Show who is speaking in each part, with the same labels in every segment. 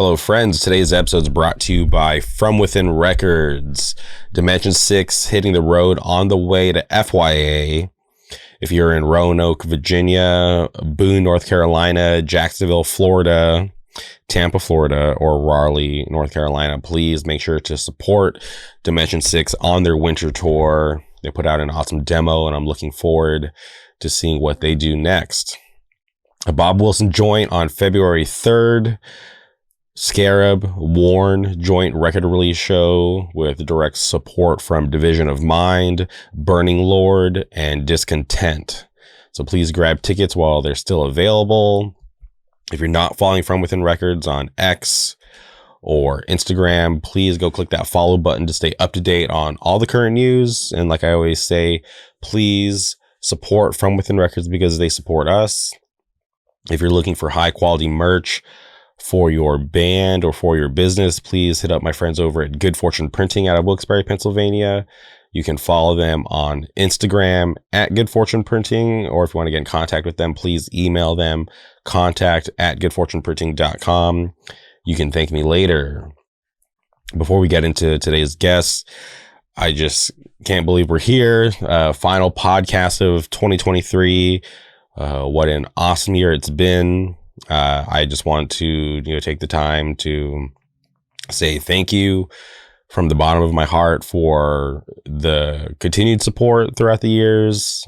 Speaker 1: Hello, friends. Today's episode is brought to you by From Within Records. Dimension 6 hitting the road on the way to FYA. If you're in Roanoke, Virginia, Boone, North Carolina, Jacksonville, Florida, Tampa, Florida, or Raleigh, North Carolina, please make sure to support Dimension 6 on their winter tour. They put out an awesome demo, and I'm looking forward to seeing what they do next. A Bob Wilson joint on February 3rd. Scarab, Warren joint record release show with direct support from Division of Mind, Burning Lord, and Discontent. So please grab tickets while they're still available. If you're not following From Within Records on X or Instagram, please go click that follow button to stay up to date on all the current news. And like I always say, please support From Within Records because they support us. If you're looking for high quality merch for your band or for your business, please hit up my friends over at Good Fortune Printing out of Wilkes-Barre, Pennsylvania. You can follow them on Instagram at Good Fortune Printing, or if you want to get in contact with them, please email them contact@goodfortuneprinting.com. You can thank me later. Before we get into today's guests, I just can't believe we're here. Final podcast of 2023. What an awesome year it's been. I just want to, take the time to say thank you from the bottom of my heart for the continued support throughout the years.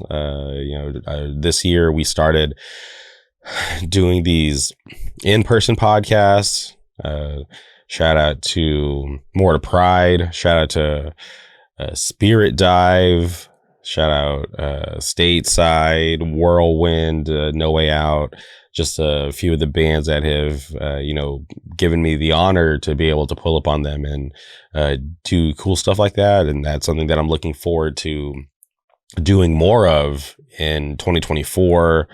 Speaker 1: This year we started doing these in-person podcasts. Shout out to More to Pride. Shout out to Spirit Dive. Shout out Stateside, Whirlwind, No Way Out. Just a few of the bands that have, given me the honor to be able to pull up on them and do cool stuff like that. And that's something that I'm looking forward to doing more of in 2024.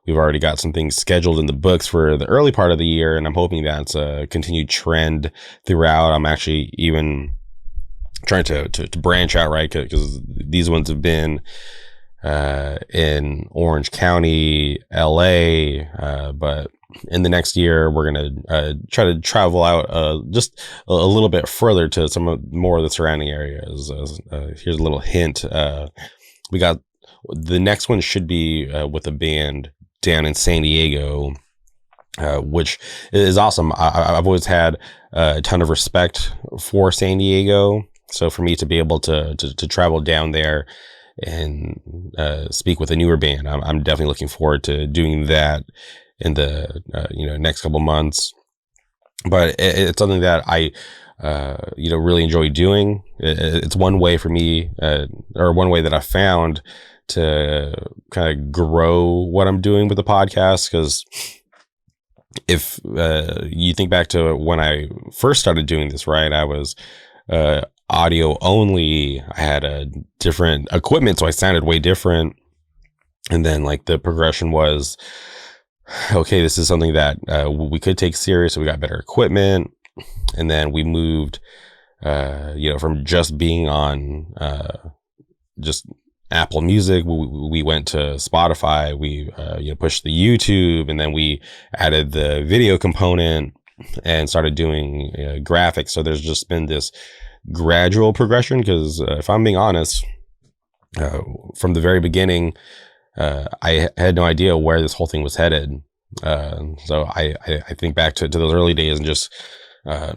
Speaker 1: We've already got some things scheduled in the books for the early part of the year, and I'm hoping that's a continued trend throughout. I'm actually even trying to branch out, right? Because these ones have been in Orange County, LA, but in the next year we're gonna try to travel out just a little bit further to some more of the surrounding areas. Here's a little hint. We got the next one should be with a band down in San Diego, which is awesome. I've always had a ton of respect for San Diego, so for me to be able to travel down there and speak with a newer band, I'm definitely looking forward to doing that in the next couple months. But it's something that I really enjoy doing. It's one way for me, or one way that I found to kind of grow what I'm doing with the podcast. Because if you think back to when I first started doing this, right, I was audio only. I had a different equipment, so I sounded way different. And then like the progression was, okay, this is something that we could take serious. So we got better equipment. And then we moved, from just being on just Apple Music, we went to Spotify. We pushed the YouTube, and then we added the video component and started doing graphics. So there's just been this gradual progression, because if I'm being honest, from the very beginning, I had no idea where this whole thing was headed. So I think back to those early days and just kind of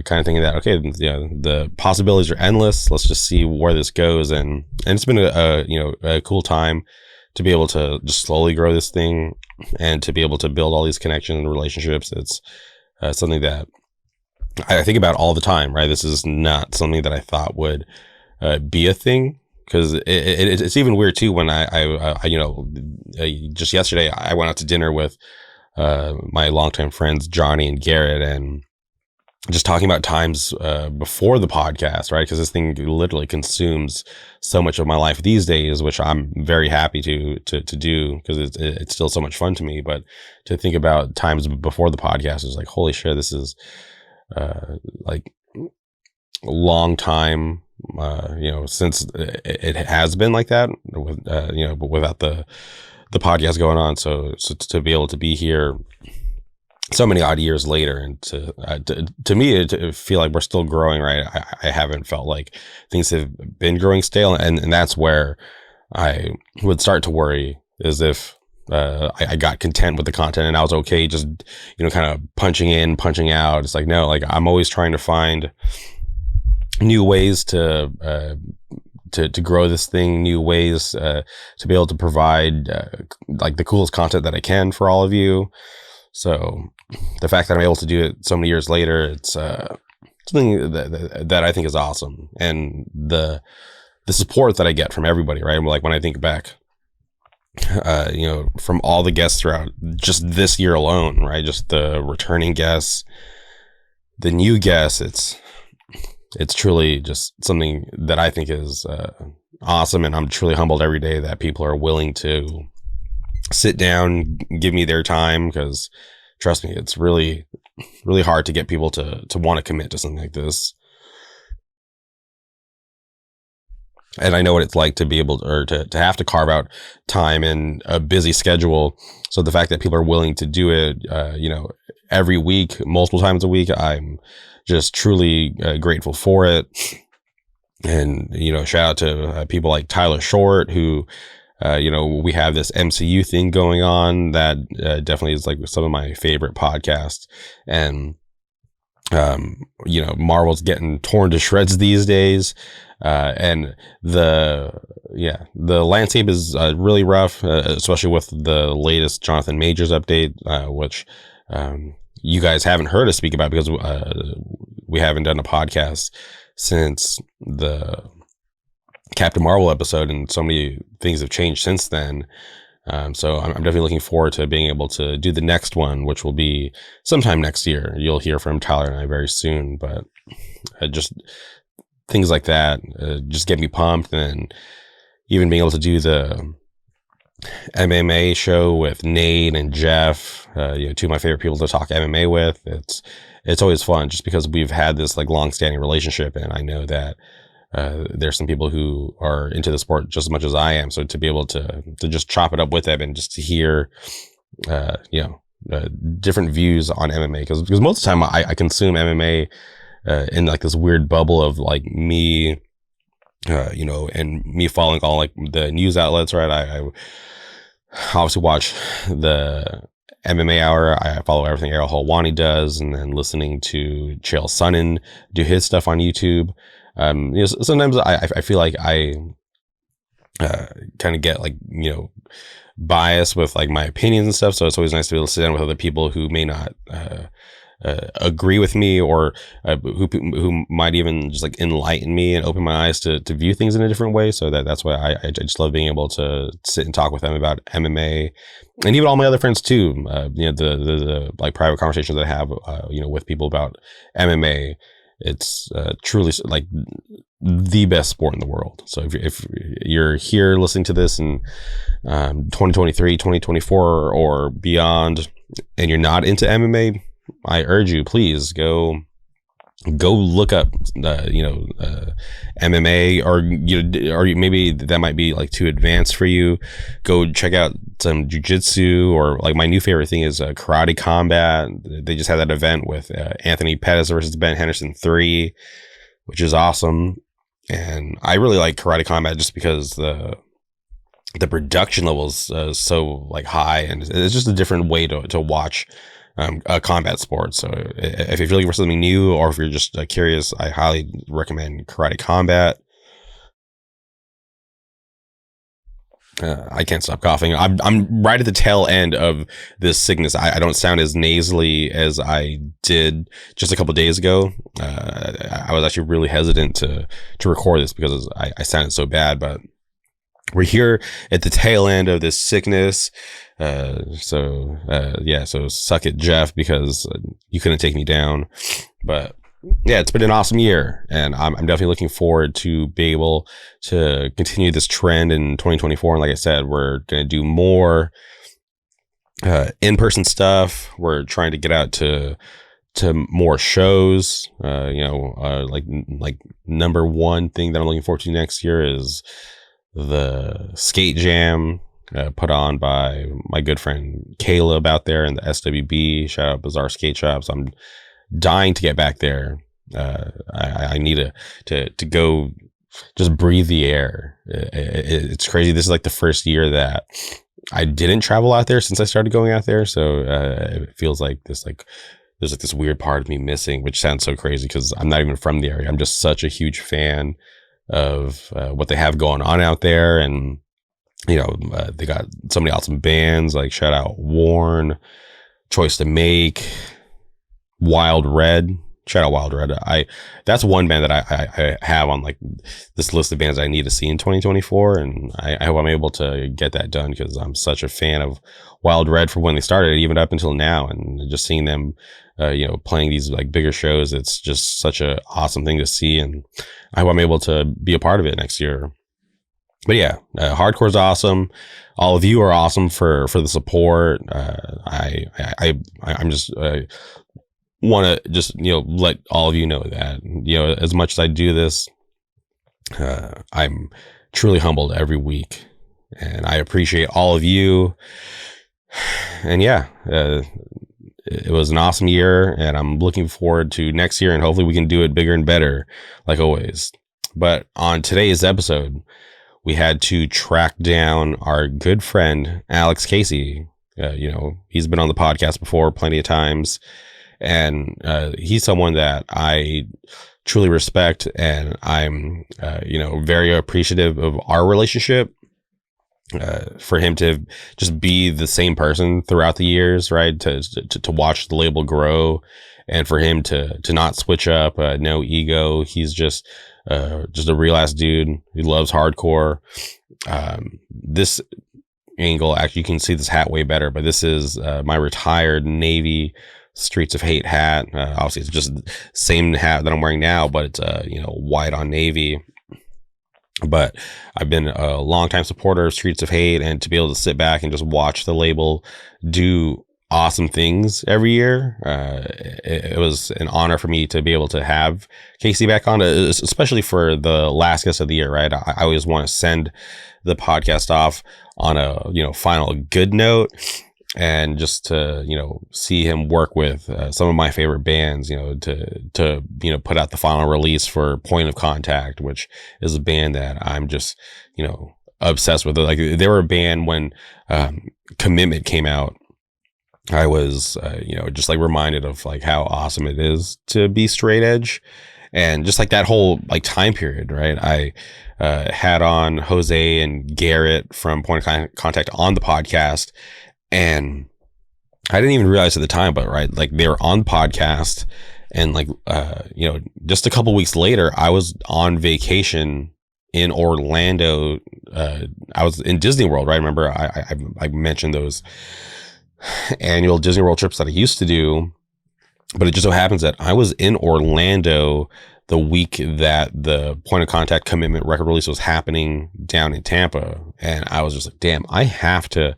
Speaker 1: thinking that, okay, the possibilities are endless. Let's just see where this goes. And it's been a cool time to be able to just slowly grow this thing and to be able to build all these connections and relationships. It's something that I think about all the time, right? This is not something that I thought would be a thing, because it's even weird too when I just yesterday I went out to dinner with my longtime friends Johnny and Garrett, and just talking about times before the podcast, right? Because this thing literally consumes so much of my life these days, which I'm very happy to do, because it's still so much fun to me. But to think about times before the podcast is like, holy shit, this is like a long time, since it has been like that, with, but without the podcast going on. So to be able to be here so many odd years later, and to me, to feel like we're still growing, right? I haven't felt like things have been growing stale, and that's where I would start to worry, as if I got content with the content and I was okay just, kind of punching in, punching out. It's like, no, like I'm always trying to find new ways to grow this thing, new ways to be able to provide like the coolest content that I can for all of you. So the fact that I'm able to do it so many years later, it's something that I think is awesome. And the support that I get from everybody, right? Like when I think back, from all the guests throughout just this year alone, right? Just the returning guests, the new guests, it's truly just something that I think is awesome. And I'm truly humbled every day that people are willing to sit down, give me their time, because trust me, it's really, really hard to get people to want to commit to something like this. And I know what it's like to be able to, or to have to carve out time in a busy schedule. So the fact that people are willing to do it, every week, multiple times a week, I'm just truly grateful for it. And, shout out to people like Tyler Short, who, we have this MCU thing going on that definitely is like some of my favorite podcasts. And, Marvel's getting torn to shreds these days. And the landscape is really rough, especially with the latest Jonathan Majors update, which you guys haven't heard us speak about because we haven't done a podcast since the Captain Marvel episode, and so many things have changed since then. So I'm definitely looking forward to being able to do the next one, which will be sometime next year. You'll hear from Tyler and I very soon, but just things like that just get me pumped. And even being able to do the MMA show with Nate and Jeff, two of my favorite people to talk MMA with. It's always fun just because we've had this like long-standing relationship, and I know that there's some people who are into the sport just as much as I am. So to be able to just chop it up with them and just to hear, different views on MMA, because most of the time I consume MMA in like this weird bubble of like me, and me following all like the news outlets, right? I obviously watch the MMA Hour. I follow everything Ariel Helwani does, and then listening to Chael Sonnen do his stuff on YouTube. Sometimes I feel like I kind of get like, biased with like my opinions and stuff. So it's always nice to be able to sit down with other people who may not agree with me, or who might even just like enlighten me and open my eyes to view things in a different way. So that's why I just love being able to sit and talk with them about MMA, and even all my other friends too. The like private conversations that I have, with people about MMA. It's truly like the best sport in the world. So if you're here listening to this in 2023, 2024 or beyond, and you're not into MMA, I urge you, please go look up, MMA, or maybe that might be like too advanced for you. Go check out some jiu-jitsu, or like my new favorite thing is Karate Combat. They just had that event with Anthony Pettis versus Ben Henderson 3, which is awesome. And I really like Karate Combat just because the production level is so like high, and it's just a different way to watch a combat sport. So if you're looking for something new, or if you're just curious, I highly recommend Karate Combat. I can't stop coughing. I'm right at the tail end of this sickness. I don't sound as nasally as I did just a couple of days ago. I was actually really hesitant to record this because I sounded so bad, but we're here at the tail end of this sickness. So suck it, Jeff, because you couldn't take me down. But yeah, it's been an awesome year, and I'm definitely looking forward to be able to continue this trend in 2024. And like I said, we're going to do more in-person stuff. We're trying to get out to more shows. Like number one thing that I'm looking forward to next year is the Skate Jam. put on by my good friend Caleb out there in the SWB. Shout out Bizarre Skate Shops. I'm dying to get back there. I need to go just breathe the air. It's crazy. This is like the first year that I didn't travel out there since I started going out there. So it feels like there's like this weird part of me missing, which sounds so crazy because I'm not even from the area. I'm just such a huge fan of what they have going on out there. And, you know, they got so many awesome bands, like shout out Warren, Choice to Make, Wild Red. Shout out Wild Red. That's one band that I have on like this list of bands I need to see in 2024, and I hope I'm able to get that done because I'm such a fan of Wild Red from when they started, even up until now, and just seeing them, you know, playing these like bigger shows. It's just such a awesome thing to see, and I hope I'm able to be a part of it next year. But yeah, hardcore is awesome. All of you are awesome for the support. I'm just want to just, you know, let all of you know that, you know, as much as I do this, I'm truly humbled every week, and I appreciate all of you. And yeah, it was an awesome year, and I'm looking forward to next year, and hopefully we can do it bigger and better like always. But on today's episode, we had to track down our good friend Alex Casey. You know, he's been on the podcast before plenty of times. And he's someone that I truly respect, and I'm, you know, very appreciative of our relationship. For him to just be the same person throughout the years, right? To watch the label grow, and for him to not switch up, no ego. He's just a real ass dude. He loves hardcore. This angle, actually, you can see this hat way better, but this is my retired Navy Streets of Hate hat. Obviously, it's just the same hat that I'm wearing now, but it's you know, white on navy. But I've been a longtime supporter of Streets of Hate, and to be able to sit back and just watch the label do awesome things every year, it was an honor for me to be able to have Casey back on, especially for the last guest of the year, right? I always want to send the podcast off on a, you know, final good note. And just to, you know, see him work with some of my favorite bands, you know, to you know, put out the final release for Point of Contact, which is a band that I'm just, you know, obsessed with. Like, they were a band when Commitment came out. I was, you know, just like reminded of like how awesome it is to be straight edge, and just like that whole like time period, right? I had on Jose and Garrett from Point of Contact on the podcast. And I didn't even realize at the time, but right, like they were on the podcast, and like, you know, just a couple weeks later, I was on vacation in Orlando. I was in Disney World, right? Remember, I mentioned those annual Disney World trips that I used to do, but it just so happens that I was in Orlando the week that the Point of Contact Commitment record release was happening down in Tampa, and I was just like, damn, I have to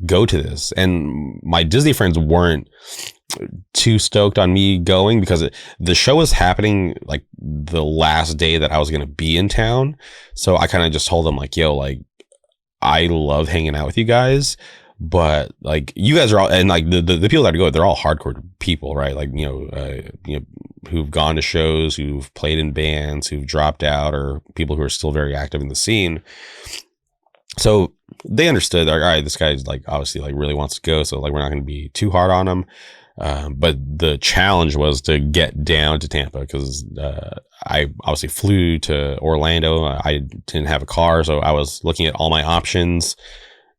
Speaker 1: go to this. And my Disney friends weren't too stoked on me going because the show was happening like the last day that I was going to be in town. So I kind of just told them like, yo, like, I love hanging out with you guys, but like, you guys are all, and like the people that go, they're all hardcore people, right? Like, you know, who've gone to shows, who've played in bands, who've dropped out, or people who are still very active in the scene. So they understood, like, all right, this guy's like obviously like really wants to go, so like we're not going to be too hard on him. But the challenge was to get down to Tampa because I obviously flew to Orlando. I didn't have a car, so I was looking at all my options.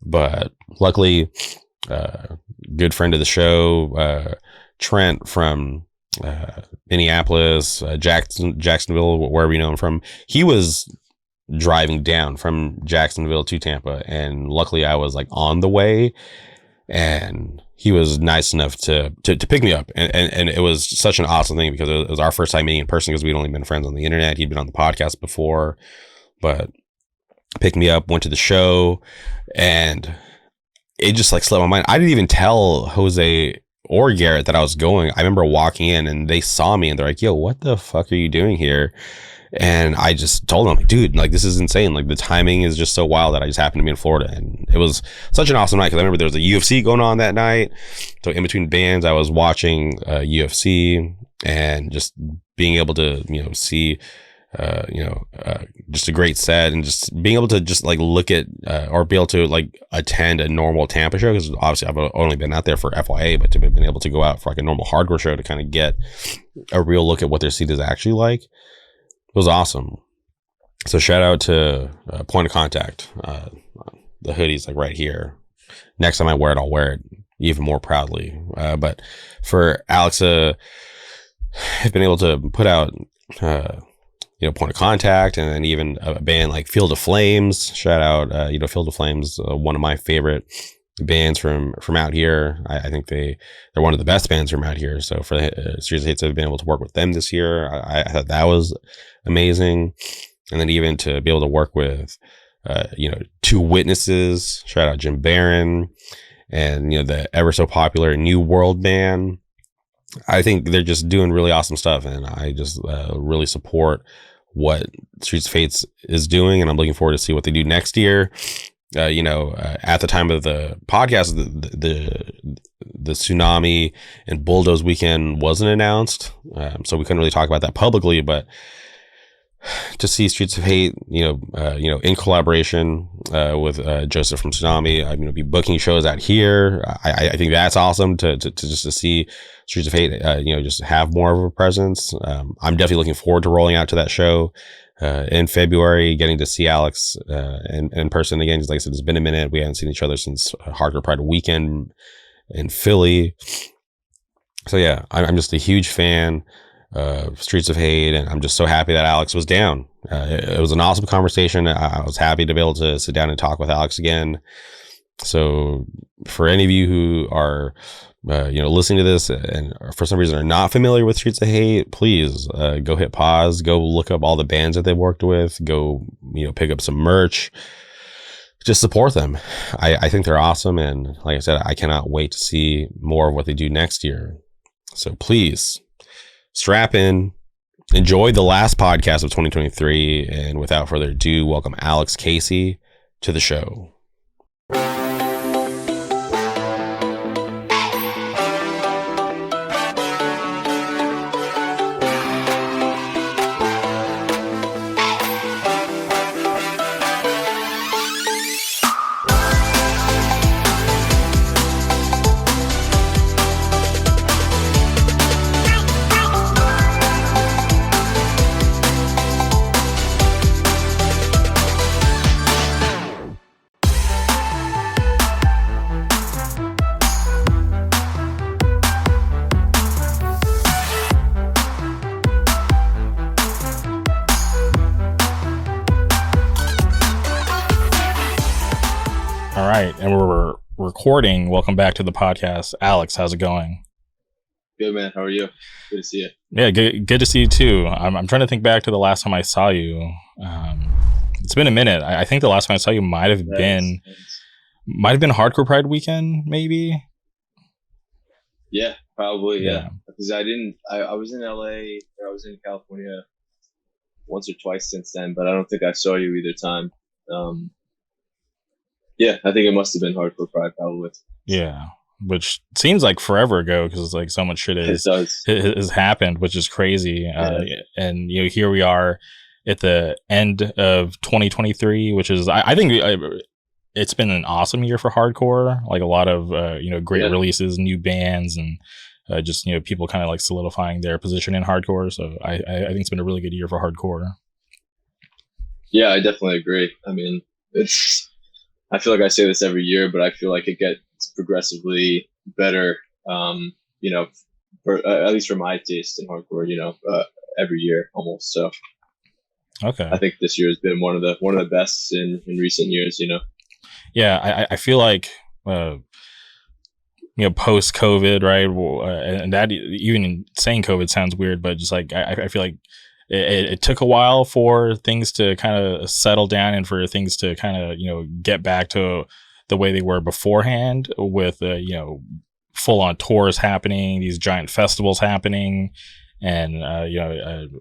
Speaker 1: But luckily, good friend of the show, Trent from Minneapolis, Jacksonville, wherever you know him from, he was driving down from Jacksonville to Tampa, and luckily I was like on the way, and he was nice enough to pick me up, and it was such an awesome thing because it was our first time meeting in person because we'd only been friends on the internet. He'd been on the podcast before, but picked me up, went to the show, and it just like slipped my mind. I didn't even tell Jose or Garrett that I was going. I remember walking in and they saw me and they're like, yo, what the fuck are you doing here? And I just told him, like, dude, like, this is insane. Like, the timing is just so wild that I just happened to be in Florida. And it was such an awesome night because I remember there was a UFC going on that night. So in between bands, I was watching UFC and just being able to, see, just a great set, and just being able to just like look at or be able to like attend a normal Tampa show, because obviously I've only been out there for FYA, but to have been able to go out for like a normal hardcore show to kind of get a real look at what their seat is actually like, it was awesome. So shout out to Point of Contact. The hoodie's like right here. Next time I wear it, I'll wear it even more proudly. But for Alex, have been able to put out Point of Contact, and then even a band like Field of Flames. Shout out, Field of Flames, one of my favorite bands from out here. I think they're one of the best bands from out here. So for the Streets of Hate to have been able to work with them this year, I thought that was amazing. And then even to be able to work with, Two Witnesses. Shout out Jim Barron, and the ever so popular New World band. I think they're just doing really awesome stuff, and I just really support what Streets of Hate is doing, and I'm looking forward to see what they do next year. At the time of the podcast, the Tsunami and Bulldoze weekend wasn't announced, so we couldn't really talk about that publicly. But to see Streets of Hate, in collaboration with Joseph from Tsunami, I'm going to be booking shows out here. I think that's awesome to see Streets of Hate, just have more of a presence. I'm definitely looking forward to rolling out to that show in February, getting to see Alex in person again. Because like I said, it's been a minute. We haven't seen each other since Hardcore Pride weekend in Philly. So yeah, I'm just a huge fan of Streets of Hate, and I'm just so happy that Alex was down. It was an awesome conversation. I was happy to be able to sit down and talk with Alex again. So for any of you who are listening to this and for some reason are not familiar with Streets of Hate, please go hit pause, go look up all the bands that they've worked with, go pick up some merch, just support them. I think they're awesome, and like I said, I cannot wait to see more of what they do next year. So please strap in, enjoy the last podcast of 2023, and without further ado, welcome Alex Casey to the show.
Speaker 2: And we're recording. Welcome back to the podcast. Alex, how's it going?
Speaker 3: Good, man. How are you? Good to see you.
Speaker 2: Yeah, good to see you too. I'm trying to think back to the last time I saw you. It's been a minute. I think the last time I saw you might have been Hardcore Pride weekend, maybe.
Speaker 3: Yeah, probably. Yeah, because I was in LA, or I was in California once or twice since then, but I don't think I saw you either time. Yeah, I think it must have been Hardcore Pride, probably.
Speaker 2: Yeah, which seems like forever ago, because like so much shit has happened, which is crazy. Yeah. And here we are at the end of 2023, which is I think it's been an awesome year for hardcore. Like a lot of great releases, new bands, and just people kind of like solidifying their position in hardcore. So I think it's been a really good year for hardcore.
Speaker 3: Yeah, I definitely agree. I mean, I feel like I say this every year, but I feel like it gets progressively better, at least for my taste in hardcore, every year almost. So
Speaker 2: okay,
Speaker 3: I think this year has been one of the best in recent years,
Speaker 2: Yeah, I feel like, post COVID, right? And that, even saying COVID sounds weird, but just like, I feel like it took a while for things to kind of settle down and for things to kind of, get back to the way they were beforehand with, full on tours happening, these giant festivals happening. and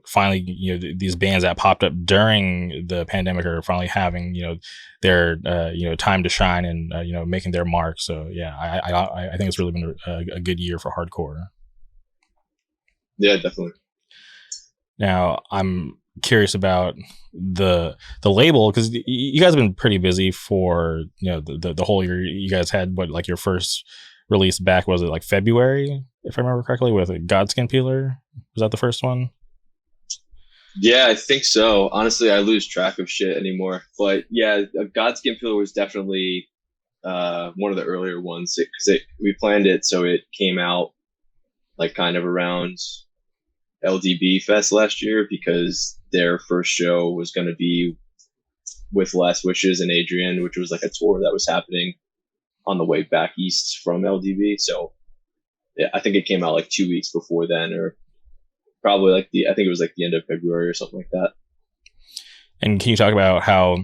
Speaker 2: finally, these bands that popped up during the pandemic are finally having their time to shine and making their mark. So yeah, I think it's really been a good year for hardcore.
Speaker 3: Yeah, definitely.
Speaker 2: Now I'm curious about the label, because you guys have been pretty busy for the whole year. You guys had what, your first release back, was it like February, if I remember correctly, with Godskin Peeler? Was that the first one?
Speaker 3: Yeah, I think so. Honestly, I lose track of shit anymore. But yeah, Godskin Peeler was definitely one of the earlier ones, because we planned it so it came out like kind of around LDB Fest last year, because their first show was going to be with Last Wishes and Adrian, which was like a tour that was happening on the way back east from LDB. So yeah, I think it came out like 2 weeks before then, or probably I think it was like the end of February or something like that.
Speaker 2: And can you talk about how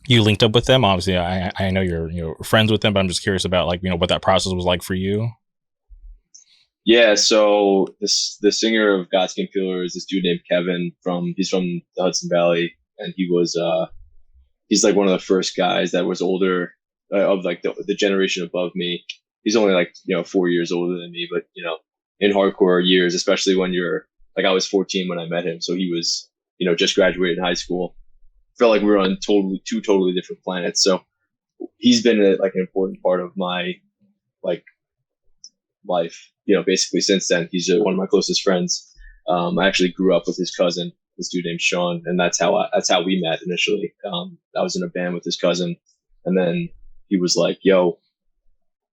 Speaker 2: you linked up with them? Obviously, I know you're friends with them, but I'm just curious about what that process was like for you.
Speaker 3: Yeah, so the singer of Godskin Peeler is this dude named Kevin he's from the Hudson Valley, and he's like one of the first guys that was older of like the generation above me. He's only like 4 years older than me, but in hardcore years, especially when you're like, I was 14 when I met him, so he was just graduated high school. Felt like we were on two totally different planets. So he's been an important part of my life, basically since then. He's one of my closest friends. I actually grew up with his cousin, this dude named Sean, and that's how we met initially. I was in a band with his cousin, and then he was like, "Yo,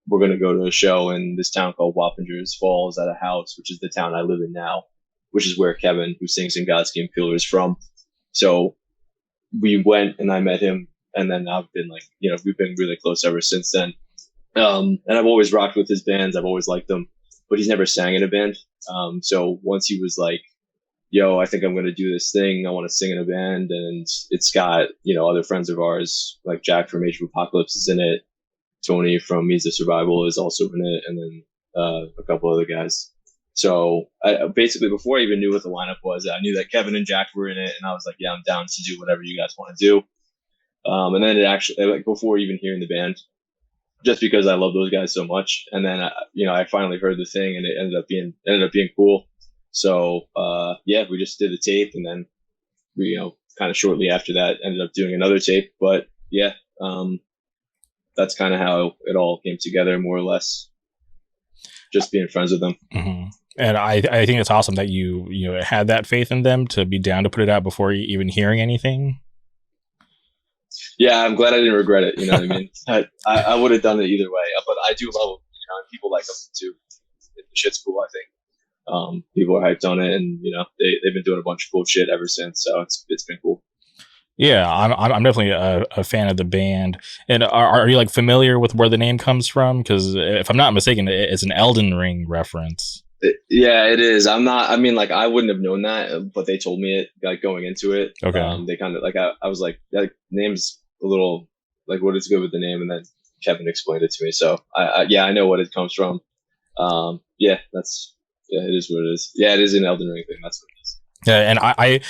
Speaker 3: we're gonna go to a show in this town called Wappingers Falls at a house, which is the town I live in now, which is where Kevin, who sings in Godskin Peeler, is from." So we went, and I met him, and then I've been we've been really close ever since then. And I've always rocked with his bands. I've always liked them, but he's never sang in a band. So once he was like, "Yo, I think I'm going to do this thing. I want to sing in a band," and it's got, other friends of ours, like Jack from Age of Apocalypse is in it. Tony from Means of Survival is also in it. And then a couple other guys. So basically, before I even knew what the lineup was, I knew that Kevin and Jack were in it. And I was like, yeah, I'm down to do whatever you guys want to do. And then it actually, before even hearing the band, just because I love those guys so much. And then, I finally heard the thing, and it ended up being cool. So, we just did the tape, and then we, kind of shortly after that ended up doing another tape. But yeah, that's kind of how it all came together, more or less. Just being friends with them.
Speaker 2: Mm-hmm. And I think it's awesome that you had that faith in them to be down to put it out before you even hearing anything.
Speaker 3: Yeah, I'm glad I didn't regret it. You know what I mean? I would have done it either way, but I do love and people like them too. The shit's cool, I think. People are hyped on it, and they've been doing a bunch of cool shit ever since. So it's been cool.
Speaker 2: Yeah, I'm definitely a fan of the band. And are you familiar with where the name comes from? Because if I'm not mistaken, it's an Elden Ring reference.
Speaker 3: Yeah, it is. I wouldn't have known that, but they told me it going into it.
Speaker 2: Okay.
Speaker 3: They kind of I was like, that name's a little what is good with the name, and then Kevin explained it to me. So I know what it comes from. It is what it is. Yeah, it is an Elden Ring thing. That's what it is.
Speaker 2: Yeah, and I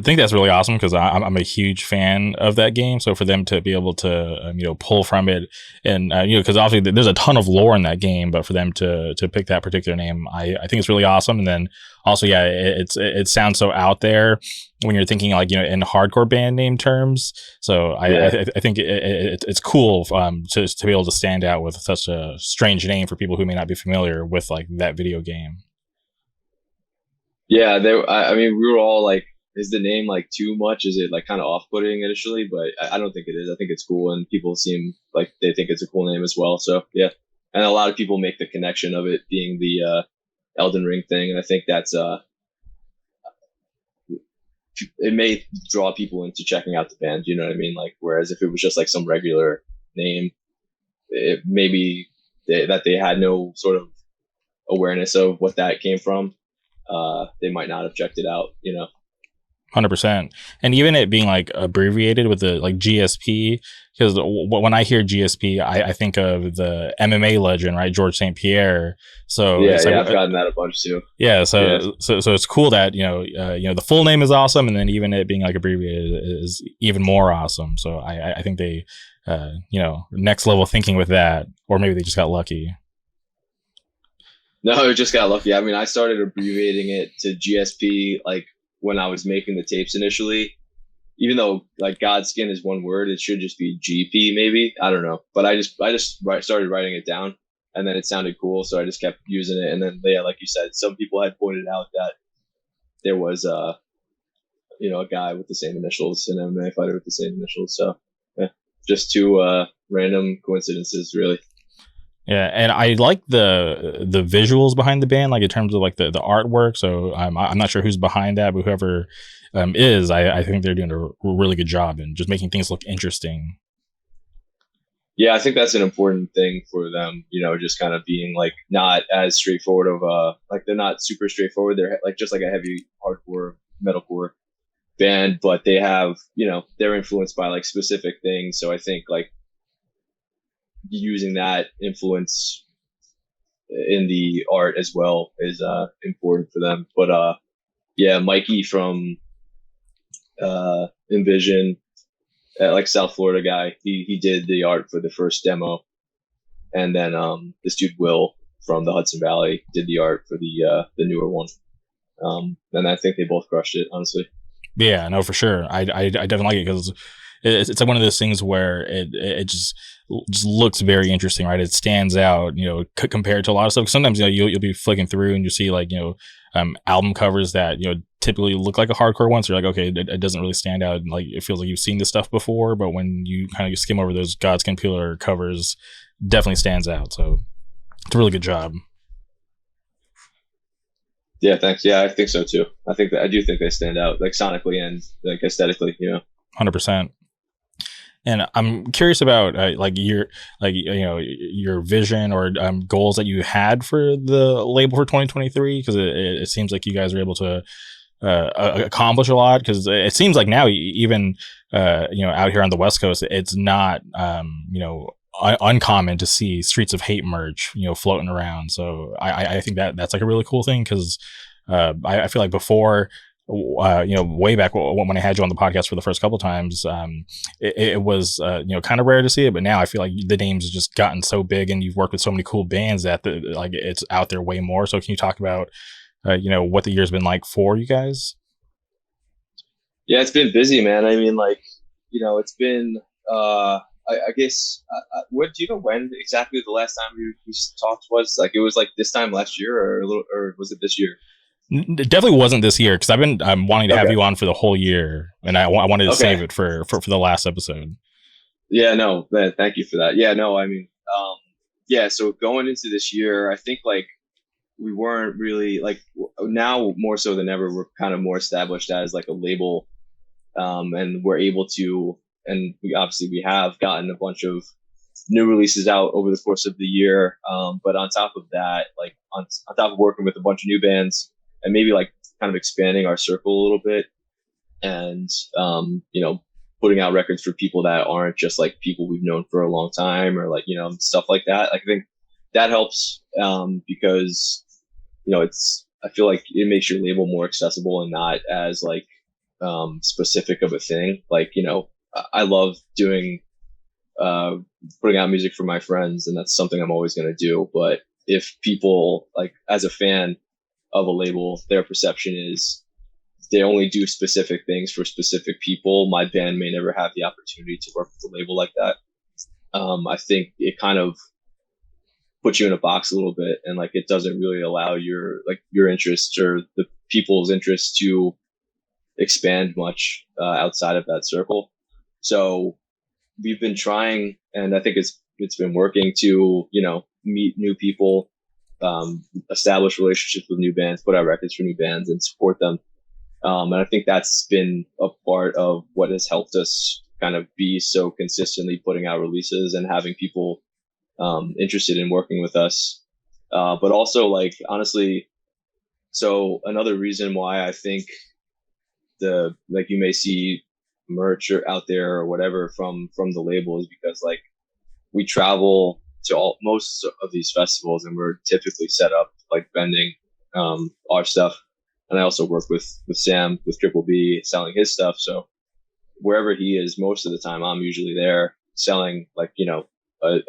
Speaker 2: think that's really awesome, because I'm a huge fan of that game. So for them to be able to pull from it, and because obviously there's a ton of lore in that game, but for them to pick that particular name, I think it's really awesome. And then also, yeah, it sounds so out there when you're thinking in hardcore band name terms. So I think it's cool to be able to stand out with such a strange name for people who may not be familiar with that video game.
Speaker 3: Yeah, we were all like, is the name too much? Is it kind of off-putting initially? But I don't think it is. I think it's cool, and people seem like they think it's a cool name as well. So yeah, and a lot of people make the connection of it being the Elden Ring thing, and I think that's it may draw people into checking out the band. You know what I mean? Whereas if it was just some regular name, it maybe that they had no sort of awareness of what that came from. They might not have checked it out,
Speaker 2: 100%. And even it being like abbreviated with the like GSP, because when I hear GSP, I think of the MMA legend, right? George St. Pierre. So
Speaker 3: yeah, I've gotten that a bunch too.
Speaker 2: Yeah. So it's cool that, the full name is awesome. And then even it being like abbreviated is even more awesome. So I think they, next level thinking with that, or maybe they just got lucky.
Speaker 3: No, just got lucky. I mean, I started abbreviating it to GSP like when I was making the tapes initially. Even though like Godskin is one word, it should just be GP maybe. I don't know, but I just started writing it down, and then it sounded cool, so I just kept using it. And then like you said, some people had pointed out that there was a guy with the same initials, an MMA fighter with the same initials. So yeah, just two random coincidences, really.
Speaker 2: Yeah, and I like the visuals behind the band, like in terms of like the artwork. So I'm not sure who's behind that, but whoever is, I think they're doing a really good job in just making things look interesting.
Speaker 3: Yeah, I think that's an important thing for them, just kind of being like not as straightforward of like they're not super straightforward. They're like just like a heavy hardcore metalcore band, but they have, they're influenced by like specific things. So I think like using that influence in the art as well is important for them. But yeah, Mikey from Envision, like South Florida guy, he did the art for the first demo, and then this dude Will from the Hudson Valley did the art for the newer one. And I think they both crushed it, honestly.
Speaker 2: Yeah, no, for sure. I definitely like it because it's like one of those things where it just looks very interesting, right? It stands out, compared to a lot of stuff. Sometimes, you'll be flicking through and you see like, album covers that, typically look like a hardcore one. So you're like, okay, it doesn't really stand out. Like it feels like you've seen this stuff before, but when you kind of skim over those Godskin Peeler covers, definitely stands out. So it's a really good job.
Speaker 3: Yeah, thanks. Yeah, I think so too. I do think they stand out, like sonically and like aesthetically,
Speaker 2: 100%. And I'm curious about your vision or goals that you had for the label for 2023, because it seems like you guys are able to accomplish a lot. Because it seems like now even out here on the West Coast, it's not uncommon to see Streets of Hate merch floating around. So I think that's like a really cool thing, because I feel like before, way back when I had you on the podcast for the first couple of times, it was kind of rare to see it, but now I feel like the name's just gotten so big and you've worked with so many cool bands that like it's out there way more. So can you talk about what the year's been like for you guys?
Speaker 3: Yeah, it's been busy, man. I mean, like, it's been I guess what do you know when exactly the last time we talked was? Like it was like this time last year or was it this year?
Speaker 2: It definitely wasn't this year, because I've been wanting to have you on for the whole year, and I wanted to save it for the last episode.
Speaker 3: Yeah, no, man, thank you for that. Yeah, no, I mean, so going into this year, I think like we weren't really like, now more so than ever, we're kind of more established as like a label, and we're able to, and we have gotten a bunch of new releases out over the course of the year. But on top of that, like on top of working with a bunch of new bands, and maybe like kind of expanding our circle a little bit, and putting out records for people that aren't just like people we've known for a long time, or like stuff like that. Like, I think that helps, because I feel like it makes your label more accessible and not as like specific of a thing. Like I love doing putting out music for my friends, and that's something I'm always going to do. But if people, like, as a fan of a label, their perception is they only do specific things for specific people, my band may never have the opportunity to work with a label like that. I think it kind of puts you in a box a little bit, and like it doesn't really allow your interests or the people's interests to expand much outside of that circle. So we've been trying, and I think it's been working to meet new people, establish relationships with new bands, put out records for new bands, and support them. And I think that's been a part of what has helped us kind of be so consistently putting out releases and having people interested in working with us. But also, like, honestly, so another reason why I think like you may see merch or out there or whatever from the label is because like we travel to most of these festivals and we're typically set up like vending our stuff. And I also work with Sam with Triple B selling his stuff. So wherever he is, most of the time I'm usually there selling like, you know,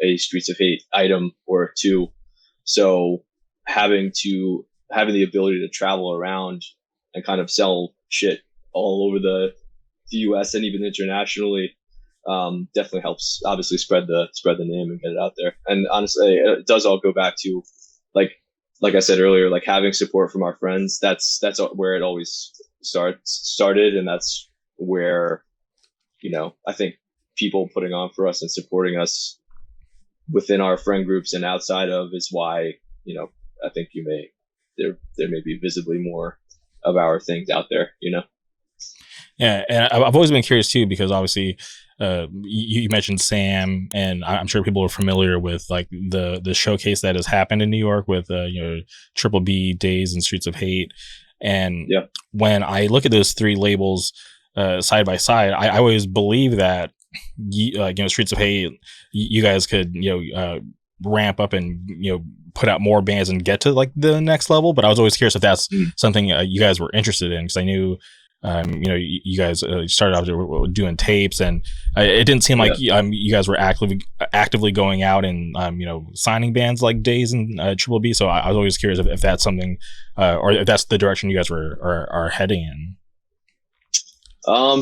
Speaker 3: a Streets of Hate item or two. So having the ability to travel around and kind of sell shit all over the US and even internationally definitely helps obviously spread the name and get it out there. And honestly, it does all go back to like I said earlier, like having support from our friends. That's where it always started, and that's where, you know, I think people putting on for us and supporting us within our friend groups and outside of is why, you know, I think there may be visibly more of our things out there, you know.
Speaker 2: Yeah, and I've always been curious too, because obviously you mentioned Sam, and I'm sure people are familiar with like the showcase that has happened in New York with you know, Triple B, Days, and Streets of Hate. And
Speaker 3: yeah,
Speaker 2: when I look at those three labels side by side, I always believe that you know, Streets of Hate, you guys could, you know, ramp up and, you know, put out more bands and get to like the next level. But I was always curious if that's something you guys were interested in, because I knew you know, you guys started out doing tapes, and it didn't seem like you guys were actively going out and you know, signing bands like Days and Triple B. So I was always curious if that's something or if that's the direction you guys are heading in.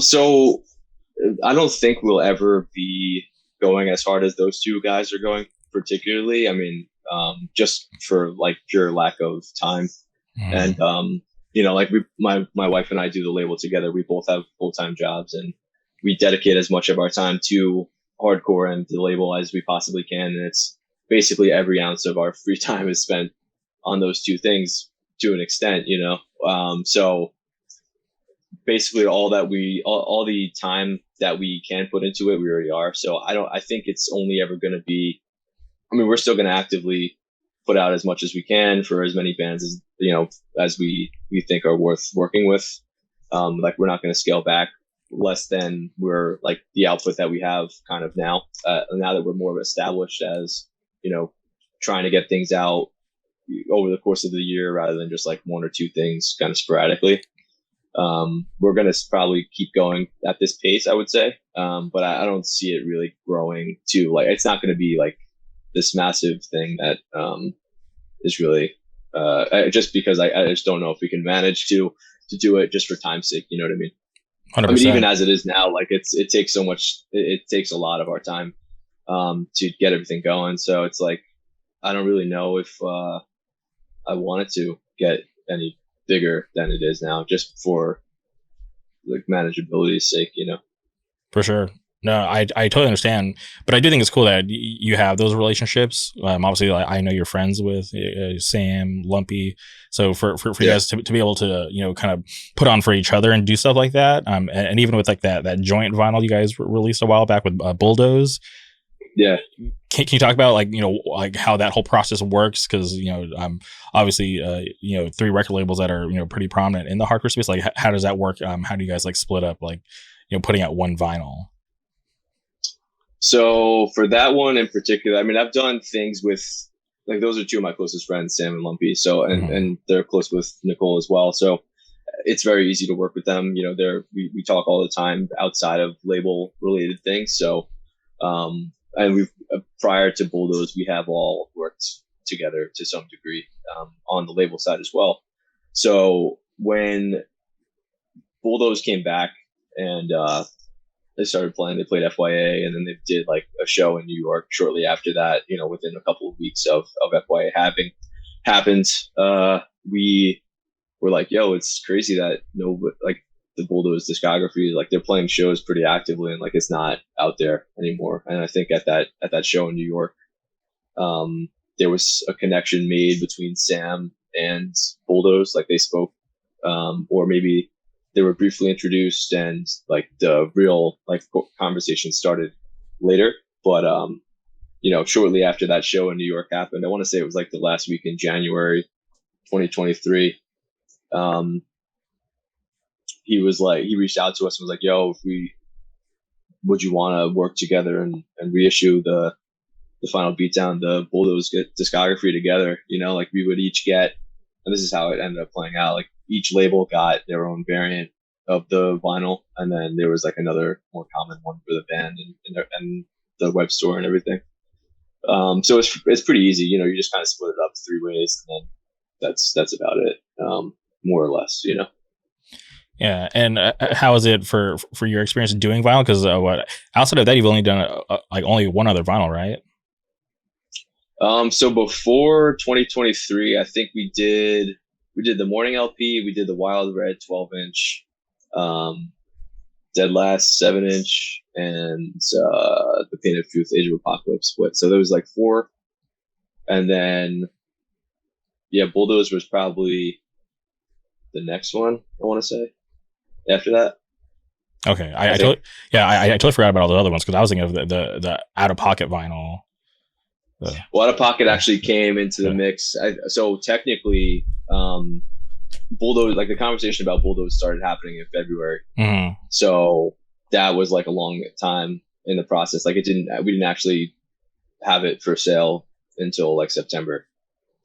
Speaker 3: So I don't think we'll ever be going as hard as those two guys are going, particularly. I mean, just for like pure lack of time. And you know, like my wife and I do the label together. We both have full-time jobs, and we dedicate as much of our time to hardcore and the label as we possibly can. And it's basically every ounce of our free time is spent on those two things to an extent, you know? So basically all the time that we can put into it, we already are. So I think it's only ever going to be, I mean, we're still going to actively put out as much as we can for as many bands as, you know, as we think are worth working with. Like we're not going to scale back less than we're like the output that we have kind of now that we're more established as, you know, trying to get things out over the course of the year rather than just like one or two things kind of sporadically. We're going to probably keep going at this pace, I would say. But I don't see it really growing to like, it's not going to be like this massive thing that is really just because I just don't know if we can manage to do it just for time's sake. You know what I mean? 100%. I mean, even as it is now, like it takes so much. It takes a lot of our time to get everything going. So it's like I don't really know if I wanted to get any bigger than it is now, just for like manageability's sake. You know?
Speaker 2: For sure. No, I totally understand, but I do think it's cool that you have those relationships. Obviously, I know you're friends with Sam, Lumpy, so for you guys to be able to, you know, kind of put on for each other and do stuff like that, and even with like that joint vinyl you guys released a while back with Bulldoze.
Speaker 3: Yeah,
Speaker 2: can you talk about like, you know, like how that whole process works? Because, you know, obviously you know, 3 record labels that are, you know, pretty prominent in the hardcore space. Like how does that work? How do you guys like split up, like, you know, putting out one vinyl?
Speaker 3: So for that one in particular, I mean, I've done things with like those are two of my closest friends, Sam and Lumpy. So and they're close with Nicole as well. So it's very easy to work with them. You know, we talk all the time outside of label related things. So and we've prior to Bulldoze, we have all worked together to some degree on the label side as well. So when Bulldoze came back and they started playing, they played FYA, and then they did like a show in New York shortly after that, you know, within a couple of weeks of FYA having happened. We were like, yo, it's crazy that like the Bulldoze discography, like they're playing shows pretty actively and like it's not out there anymore. And I think at that show in New York, there was a connection made between Sam and Bulldoze, like they spoke, or maybe they were briefly introduced and like the real like conversation started later. But you know, shortly after that show in New York happened, I want to say it was like the last week in January 2023. he reached out to us and was like, "Yo, would you want to work together and reissue the Final Beatdown, the Bulldoze discography together? You know, like we would each get, and this is how it ended up playing out. Like each label got their own variant of the vinyl, and then there was like another more common one for the band and the web store and everything. So it's pretty easy. You know, you just kind of split it up 3 ways, and then that's about it, more or less. You know.
Speaker 2: Yeah, and how is it for your experience doing vinyl? Because outside of that, you've only done like only one other vinyl, right?
Speaker 3: So before 2023, I think we did the Morning LP, we did the Wild Red 12-inch, Dead Last 7-inch, and the Pain of Truth Age of Apocalypse split. So there was like 4, and then Bulldoze was probably the next one, I want to say, after that.
Speaker 2: Okay, I totally forgot about all the other ones because I was thinking of the Out of Pocket vinyl.
Speaker 3: Well, Out of Pocket actually came into the mix. So technically, Bulldoze, like the conversation about Bulldoze started happening in February.
Speaker 2: Mm-hmm.
Speaker 3: So that was like a long time in the process. Like we didn't actually have it for sale until like September.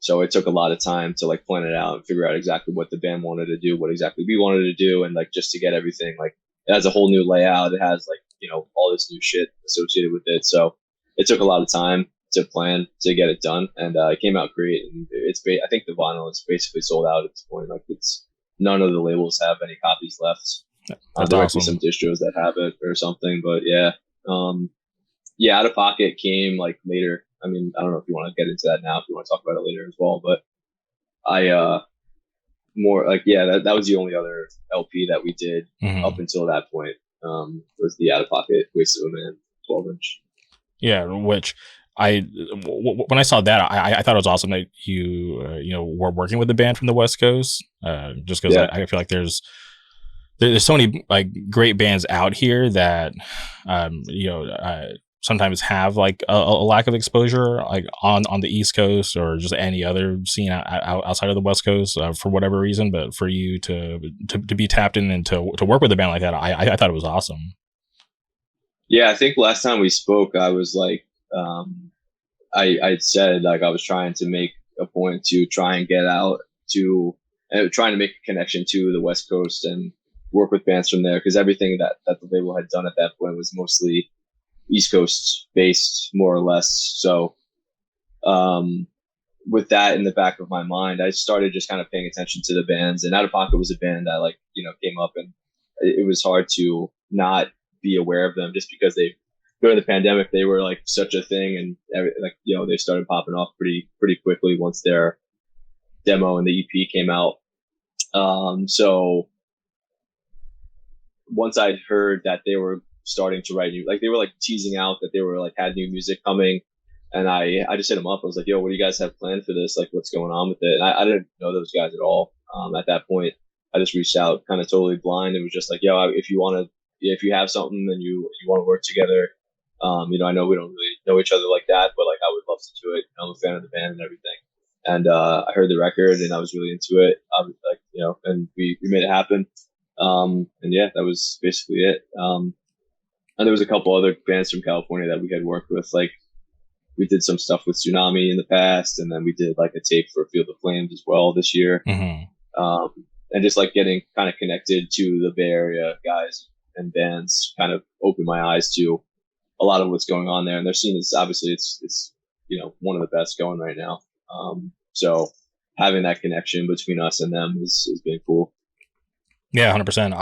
Speaker 3: So it took a lot of time to like plan it out and figure out exactly what the band wanted to do, what exactly we wanted to do, and like just to get everything. Like it has a whole new layout. It has like, you know, all this new shit associated with it. So it took a lot of time to plan to get it done, and it came out great. And I think the vinyl is basically sold out at this point. Like none of the labels have any copies left. There might be some distros that have it or something, but Out of Pocket came like later. I mean, I don't know if you want to get into that now, if you want to talk about it later as well, but that was the only other LP that we did up until that point. Was the Out of Pocket Waste of a Man 12-inch.
Speaker 2: Yeah, which when I saw that, I thought it was awesome that you were working with the band from the West Coast. Just because I feel like there's so many like great bands out here that sometimes have like a lack of exposure like on the East Coast or just any other scene outside of the West Coast for whatever reason. But for you to be tapped in and to work with a band like that, I thought it was awesome.
Speaker 3: Yeah, I think last time we spoke, I was like, I said like I was trying to make a point to try and get out to trying to make a connection to the West Coast and work with bands from there, because everything that the label had done at that point was mostly East Coast based, more or less. So with that in the back of my mind, I started just kind of paying attention to the bands, and Out of Pocket was a band that like, you know, came up, and it was hard to not be aware of them just because during the pandemic, they were like such a thing, and like, you know, they started popping off pretty quickly once their demo and the EP came out. So once I'd heard that they were starting to write new, like they were like teasing out that they were like had new music coming, and I just hit them up. I was like, "Yo, what do you guys have planned for this? Like, what's going on with it?" And I didn't know those guys at all. At that point, I just reached out kind of totally blind. It was just like, "Yo, if you have something and you want to work together." I know we don't really know each other like that, but like I would love to do it. I'm a fan of the band and everything. And I heard the record and I was really into it. I was like, and we made it happen. And yeah, that was basically it. And there was a couple other bands from California that we had worked with. Like we did some stuff with Tsunami in the past, and then we did like a tape for Field of Flames as well this year.
Speaker 2: Mm-hmm.
Speaker 3: And just like getting kind of connected to the Bay Area guys and bands kind of opened my eyes to a lot of what's going on there, and their scene is obviously it's one of the best going right now. So having that connection between us and them is been cool.
Speaker 2: Yeah, 100%.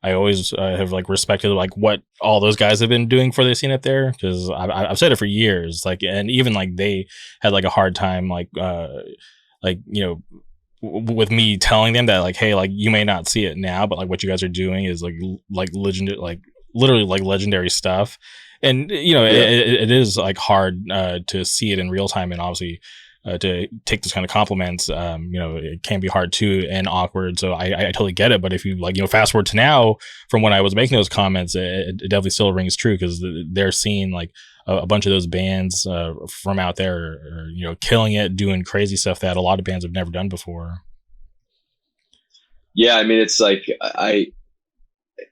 Speaker 2: I always have like respected like what all those guys have been doing for their scene up there, because I've said it for years. Like, and even like they had like a hard time with me telling them that like, hey, like you may not see it now, but like what you guys are doing is like legendary, like literally like legendary stuff. And it is like hard to see it in real time, and obviously to take those kind of compliments, it can be hard too and awkward. So I totally get it. But if you fast forward to now, from when I was making those comments, it definitely still rings true, because they're seeing like a bunch of those bands from out there are killing it, doing crazy stuff that a lot of bands have never done before.
Speaker 3: Yeah, I mean, it's like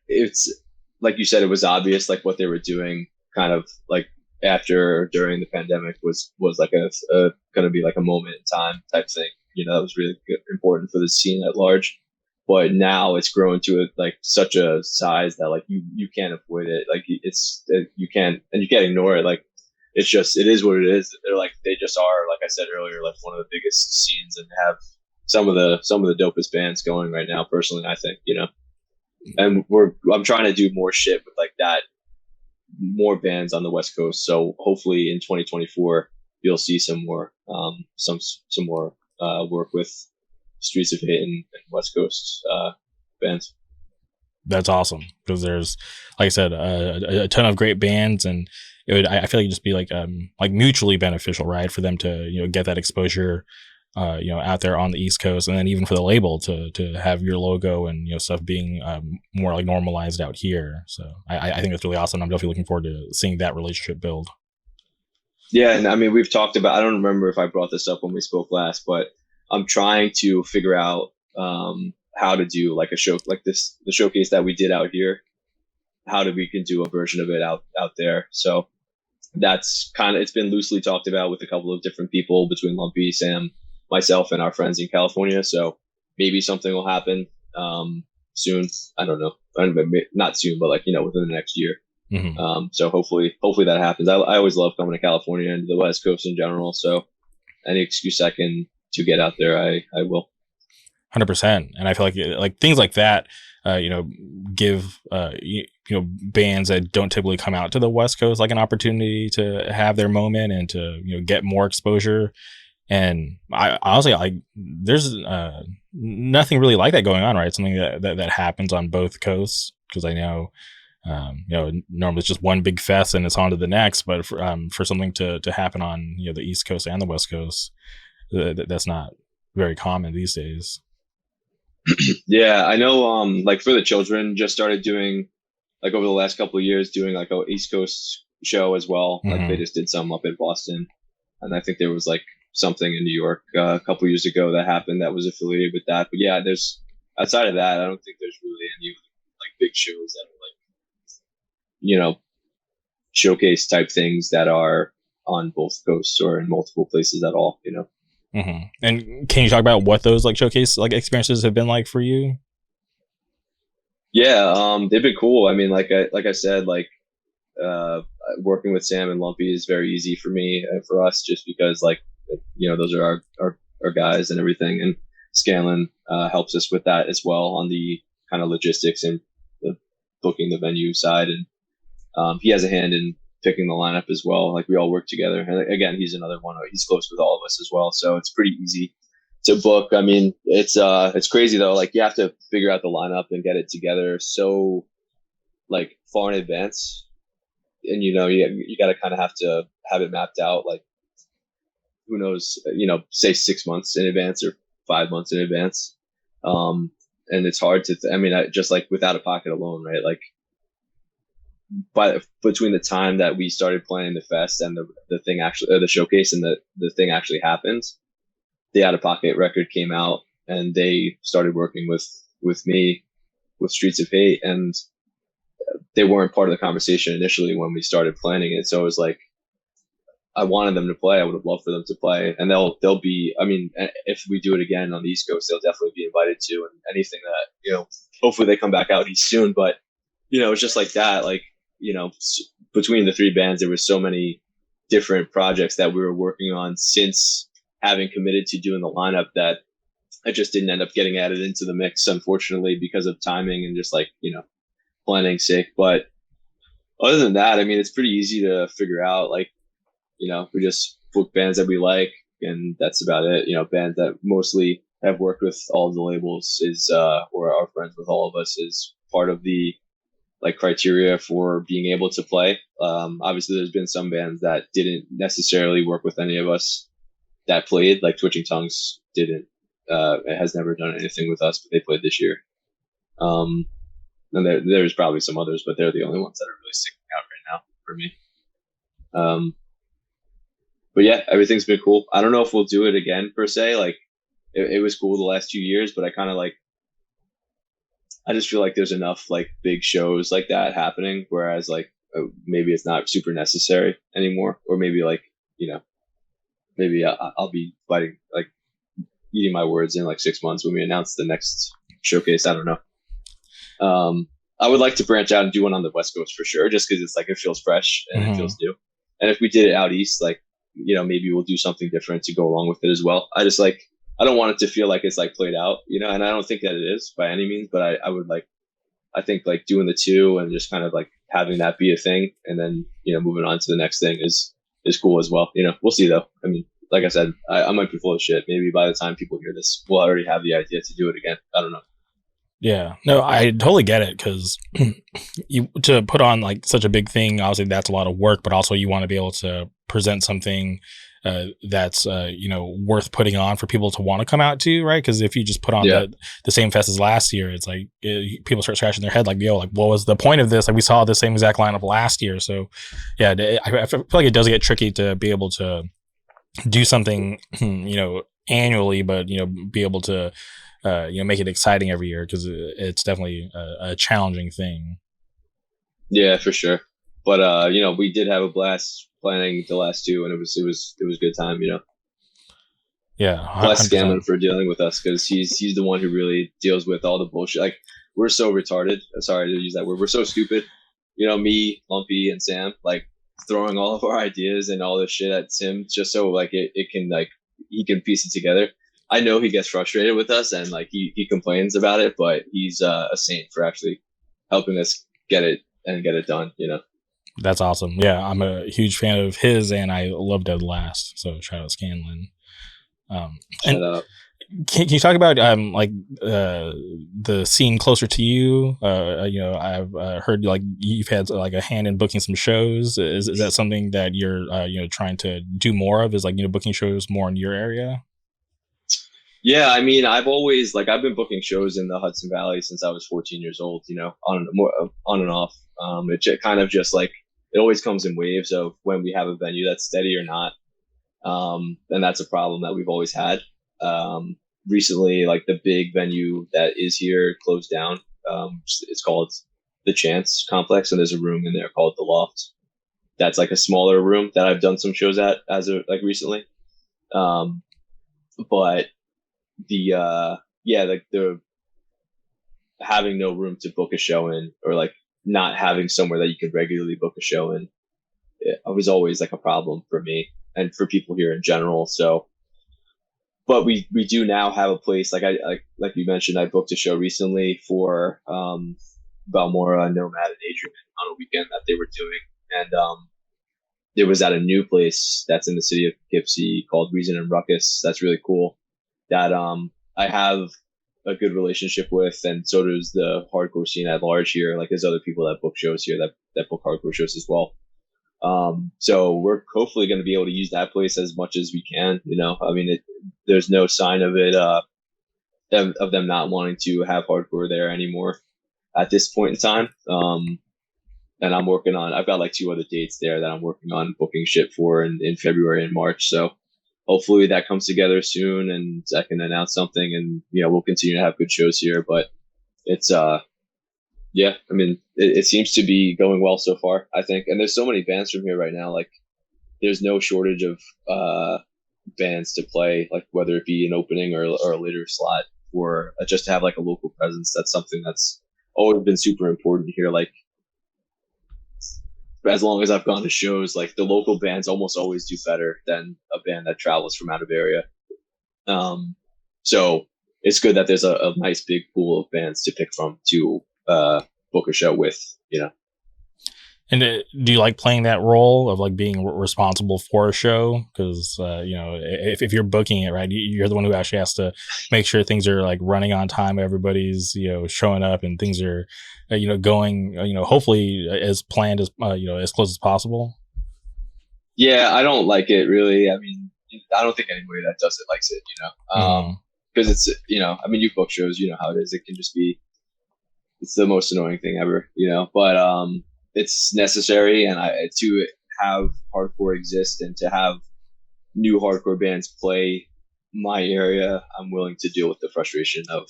Speaker 3: it's like you said, it was obvious like what they were doing, kind of like after or during the pandemic was like a going to be like a moment in time type thing. That was really good, important for the scene at large. But now it's grown to like such a size that like you can't avoid it. Like you can't, and you can't ignore it. Like it is what it is. They just are, like I said earlier, like one of the biggest scenes and have some of the dopest bands going right now. Personally, I think and I'm trying to do more shit with like that, more bands on the West Coast. So hopefully in 2024 you'll see some more some more work with Streets of Hate and West Coast bands.
Speaker 2: That's awesome, because there's, like I said, a ton of great bands, and I feel like it'd just be like mutually beneficial, right, for them to get that exposure out there on the East Coast, and then even for the label to have your logo and stuff being more like normalized out here. So I think that's really awesome. I'm definitely looking forward to seeing that relationship build.
Speaker 3: Yeah, and I mean, we've talked about, I don't remember if I brought this up when we spoke last, but I'm trying to figure out how to do like a show like this, the showcase that we did out here, we can do a version of it out there. So that's it's been loosely talked about with a couple of different people between Lumpy, Sam, myself, and our friends in California. So maybe something will happen soon. I don't know. Not soon, but like, within the next year.
Speaker 2: Mm-hmm.
Speaker 3: So hopefully that happens. I always love coming to California and to the West Coast in general. So any excuse I can to get out there, I will.
Speaker 2: 100%. And I feel like things like that, give bands that don't typically come out to the West Coast like an opportunity to have their moment and to get more exposure. And I honestly, there's nothing really like that going on, right? Something that happens on both coasts, because I know normally it's just one big fest and it's on to the next, but for something to happen on the East Coast and the West Coast, that's not very common these days.
Speaker 3: Yeah, I know. Like for the children, just started doing like over the last couple of years, doing like a East Coast show as well.
Speaker 2: Mm-hmm.
Speaker 3: Like they just did some up in Boston, and I think there was like something in New York a couple years ago that happened that was affiliated with that. But yeah, there's outside of that, I don't think there's really any like big shows that are like showcase type things that are on both coasts or in multiple places at all.
Speaker 2: Mm-hmm. And can you talk about what those like showcase like experiences have been like for you?
Speaker 3: Yeah, they've been cool. I mean, like I said, like working with Sam and Lumpy is very easy for me and for us, just because like those are our guys and everything. And Scanlon helps us with that as well on the kind of logistics and the booking the venue side, and he has a hand in picking the lineup as well. Like we all work together, and again, he's another one. He's close with all of us as well, so it's pretty easy to book. I mean, it's crazy though. Like you have to figure out the lineup and get it together so like far in advance, and you got to kind of have to have it mapped out. Like who knows? Say 6 months in advance or 5 months in advance. And it's hard to. I mean, just like with Out of Pocket alone, right? Like. But between the time that we started playing the fest and the thing actually, the showcase and the thing actually happens, the Out of Pocket record came out, and they started working with me with Streets of Hate, and they weren't part of the conversation initially when we started planning it. So it was like, I wanted them to play. I would have loved for them to play, and they'll be. I mean, if we do it again on the East Coast, they'll definitely be invited to, and anything that hopefully they come back out east soon. But it's just like that, like. Between the three bands, there were so many different projects that we were working on since having committed to doing the lineup that I just didn't end up getting added into the mix, unfortunately, because of timing and just like, planning sake. But other than that, I mean, it's pretty easy to figure out, like, we just book bands that we like, and that's about it. Bands that mostly have worked with all of the labels or are friends with all of us is part of the like criteria for being able to play. Obviously there's been some bands that didn't necessarily work with any of us that played, like Twitching Tongues didn't, it has never done anything with us, but they played this year. And there's probably some others, but they're the only ones that are really sticking out right now for me. But yeah, everything's been cool. I don't know if we'll do it again per se. Like it was cool the last 2 years, but I kind of like, I just feel like there's enough like big shows like that happening, whereas like maybe it's not super necessary anymore, or maybe like maybe I'll be fighting like eating my words in like 6 months when we announce the next showcase. I don't know. I would like to branch out and do one on the West Coast for sure, just because it's like it feels fresh and it feels new. And if we did it out east, like maybe we'll do something different to go along with it as well. I just like I don't want it to feel like it's like played out, and I don't think that it is by any means. But I would like I think like doing the two and just kind of like having that be a thing, and then moving on to the next thing is cool as well. We'll see though. I mean, like I said, I might be full of shit. Maybe by the time people hear this, we'll already have the idea to do it again. I don't know.
Speaker 2: Yeah, no, I totally get it, because to put on like such a big thing, obviously that's a lot of work, but also you want to be able to present something that's worth putting on for people to want to come out to, right? Because if you just put on the same fest as last year, it's like people start scratching their head like, yo, like what was the point of this? Like we saw the same exact lineup last year. So yeah, I feel like it does get tricky to be able to do something annually, but be able to make it exciting every year, because it's definitely a challenging thing.
Speaker 3: Yeah, for sure. But we did have a blast planning the last two, and it was a good time.
Speaker 2: Yeah,
Speaker 3: bless Scanlon for dealing with us, because he's the one who really deals with all the bullshit. Like we're so retarded. Sorry to use that word. We're so stupid. Me, Lumpy, and Sam, like throwing all of our ideas and all this shit at Tim just so like it can like he can piece it together. I know he gets frustrated with us and like he complains about it, but he's a saint for actually helping us get it done.
Speaker 2: That's awesome. Yeah, I'm a huge fan of his, and I love Dead Last. So shout out Scanlon.
Speaker 3: Shout out.
Speaker 2: Can you talk about the scene closer to you? I've heard like you've had like a hand in booking some shows. Is that something that you're trying to do more of? Is like booking shows more in your area?
Speaker 3: Yeah, I mean, I've been booking shows in the Hudson Valley since I was 14 years old. On and off. It kind of just like it always comes in waves of when we have a venue that's steady or not. And that's a problem that we've always had. Recently, like the big venue that is here closed down. It's called the Chance Complex, and there's a room in there called the Loft. That's like a smaller room that I've done some shows at recently. But the having no room to book a show in, or like not having somewhere that you could regularly book a show in, it was always like a problem for me and for people here in general. So, but we do now have a place like you mentioned. I booked a show recently for Balmora, Nomad, and Adrian on a weekend that they were doing, and it was at a new place that's in the city of Poughkeepsie called Reason and Ruckus. That's really cool. That I have a good relationship with, and so does the hardcore scene at large here. Like there's other people that book shows here that book hardcore shows as well. So we're hopefully going to be able to use that place as much as we can. I mean, there's no sign of it of them not wanting to have hardcore there anymore at this point in time. And I've got like 2 other dates there that I'm working on booking shit for in February and March. So hopefully that comes together soon and I can announce something, and we'll continue to have good shows here. But it's I mean, it seems to be going well so far, I think. And there's so many bands from here right now. Like there's no shortage of bands to play, like whether it be an opening or a later slot, or just to have like a local presence. That's something that's always been super important here. Like as long as I've gone to shows, like the local bands almost always do better than a band that travels from out of area. So it's good that there's a nice big pool of bands to pick from to book a show with,
Speaker 2: And do you like playing that role of like being responsible for a show? Because if you're booking it, right, you're the one who actually has to make sure things are like running on time, everybody's showing up, and things are going hopefully as planned as as close as possible.
Speaker 3: Yeah, I don't like it really. I mean, I don't think anybody that does it likes it, because it's I mean, you book shows, you know how it is. It can just be, it's the most annoying thing ever, but it's necessary, and to have hardcore exist and to have new hardcore bands play my area, I'm willing to deal with the frustration of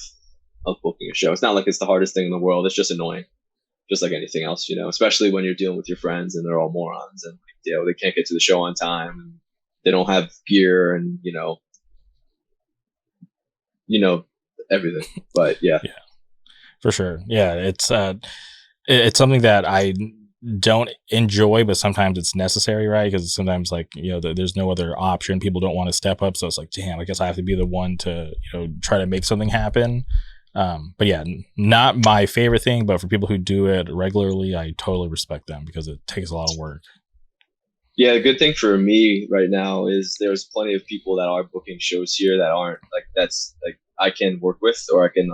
Speaker 3: booking a show. It's not like it's the hardest thing in the world. It's just annoying, just like anything else, especially when you're dealing with your friends and they're all morons and they can't get to the show on time and they don't have gear and everything. But yeah,
Speaker 2: for sure. Yeah, it's something that I don't enjoy, but sometimes it's necessary, right? Because sometimes there's no other option. People don't want to step up, so it's like, damn, I guess I have to be the one to try to make something happen. But yeah, not my favorite thing, but for people who do it regularly, I totally respect them because it takes a lot of work.
Speaker 3: Yeah, the good thing for me right now is there's plenty of people that are booking shows here that aren't that's I can work with, or I can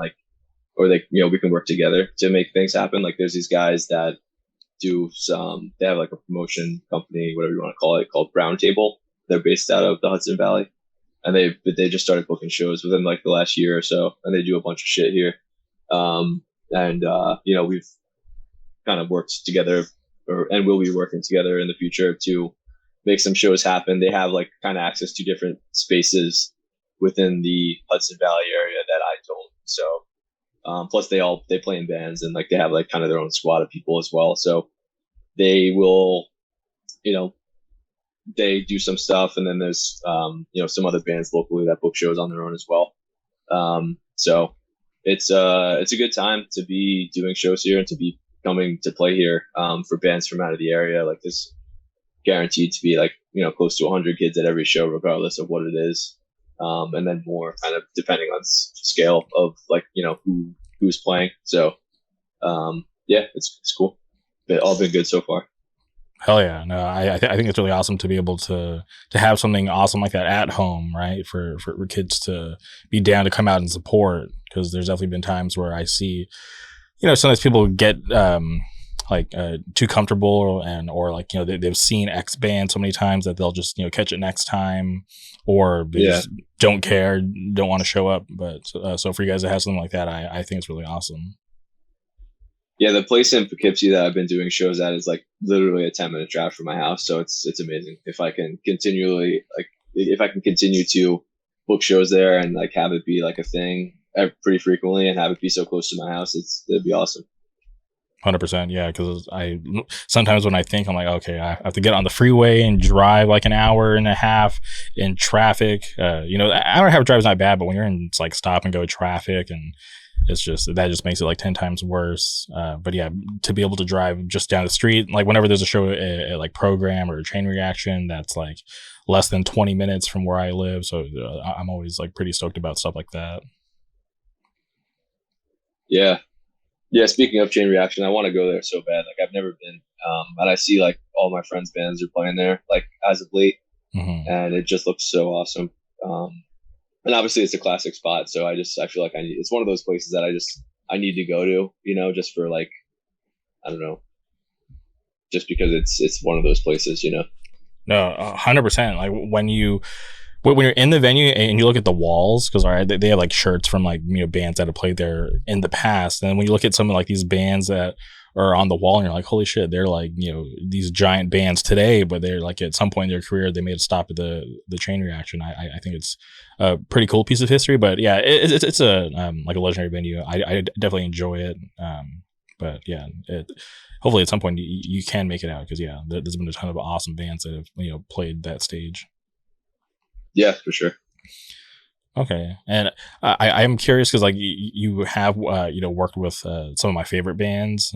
Speaker 3: we can work together to make things happen. Like there's these guys that do they have like a promotion company, whatever you want to call it, called Brown Table. They're based out of the Hudson Valley, and they just started booking shows within like the last year or so, and they do a bunch of shit here. We've kind of worked together, and we'll be working together in the future to make some shows happen. They have like kind of access to different spaces within the Hudson Valley area that I don't. So, plus they play in bands and like they have like kind of their own squad of people as well. So they will, they do some stuff, and then there's some other bands locally that book shows on their own as well. So it's a good time to be doing shows here and to be coming to play here for bands from out of the area. Like there's guaranteed to be like close to 100 kids at every show, regardless of what it is, and then more kind of depending on scale of like who's playing. So yeah, it's cool. All been good so far.
Speaker 2: Hell yeah. No, I think it's really awesome to be able to have something awesome like that at home, right? For kids to be down to come out and support, because there's definitely been times where I see, sometimes people get too comfortable or they've seen X band so many times that they'll just catch it next time, or they just don't care, don't want to show up. But so for you guys to have something like that, I think it's really awesome.
Speaker 3: Yeah, the place in Poughkeepsie that I've been doing shows at is like literally a 10-minute drive from my house. So it's amazing. If I can continue to book shows there and like have it be like a thing pretty frequently and have it be so close to my house, it'd be awesome.
Speaker 2: 100%. Yeah. Cause sometimes when I think, I'm like, okay, I have to get on the freeway and drive like an hour and a half in traffic. Hour and a half drive is not bad, but when you're in like stop and go traffic, and that just makes it like 10 times worse. But yeah, to be able to drive just down the street, like whenever there's a show at like Program or Chain Reaction, that's like less than 20 minutes from where I live. So I'm always like pretty stoked about stuff like that.
Speaker 3: Yeah. Yeah, speaking of Chain Reaction, I want to go there so bad. Like I've never been, and I see like all my friends' bands are playing there, like as of late, and it just looks so awesome. And obviously it's a classic spot, so I feel like it's one of those places that I need to go to, just for like, I don't know, just because it's one of those places,
Speaker 2: No, 100%. Like when you're in the venue and you look at the walls, because they have like shirts from like bands that have played there in the past, and when you look at some of like these bands that are on the wall, and you're like, holy shit, they're like these giant bands today, but they're like at some point in their career they made a stop at the Chain Reaction. I think it's a pretty cool piece of history, but yeah, it's a like a legendary venue. I definitely enjoy it, but yeah, hopefully at some point you can make it out, because yeah, there's been a ton of awesome bands that have played that stage.
Speaker 3: Yeah, for sure.
Speaker 2: Okay, and I am curious because like you have worked with some of my favorite bands.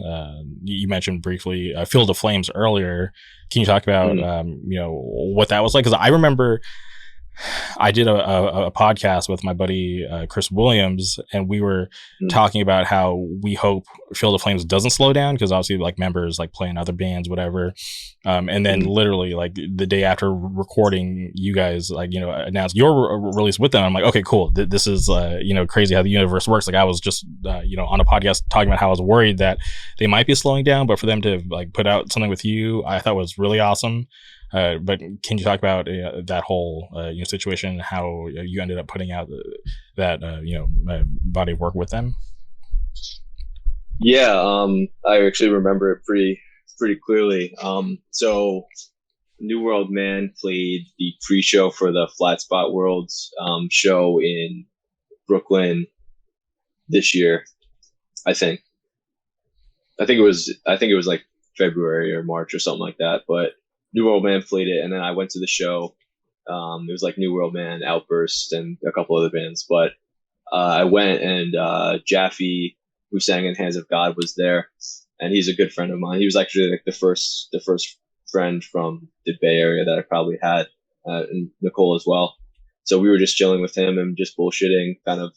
Speaker 2: You mentioned briefly Field of Flames earlier. Can you talk about what that was like? Because I remember I did a podcast with my buddy Chris Williams, and we were talking about how we hope Field of Flames doesn't slow down, because obviously like members like play in other bands, whatever. And then literally like the day after recording, you guys like announced your release with them. I'm like, okay, cool. This is crazy how the universe works. Like I was just on a podcast talking about how I was worried that they might be slowing down, but for them to like put out something with you, I thought was really awesome. But can you talk about that whole situation, how you ended up putting out that body of work with them?
Speaker 3: Yeah, I actually remember it pretty clearly. So New World Man played the pre-show for the Flat Spot Worlds show in Brooklyn this year. I think it was like February or March or something like that. But New World Man played it, and then I went to the show. It was like New World Man, Outburst, and a couple other bands. But I went, and Jaffe, who sang in Hands of God, was there, and he's a good friend of mine. He was actually like the first friend from the Bay Area that I probably had, and Nicole as well. So we were just chilling with him and just bullshitting, kind of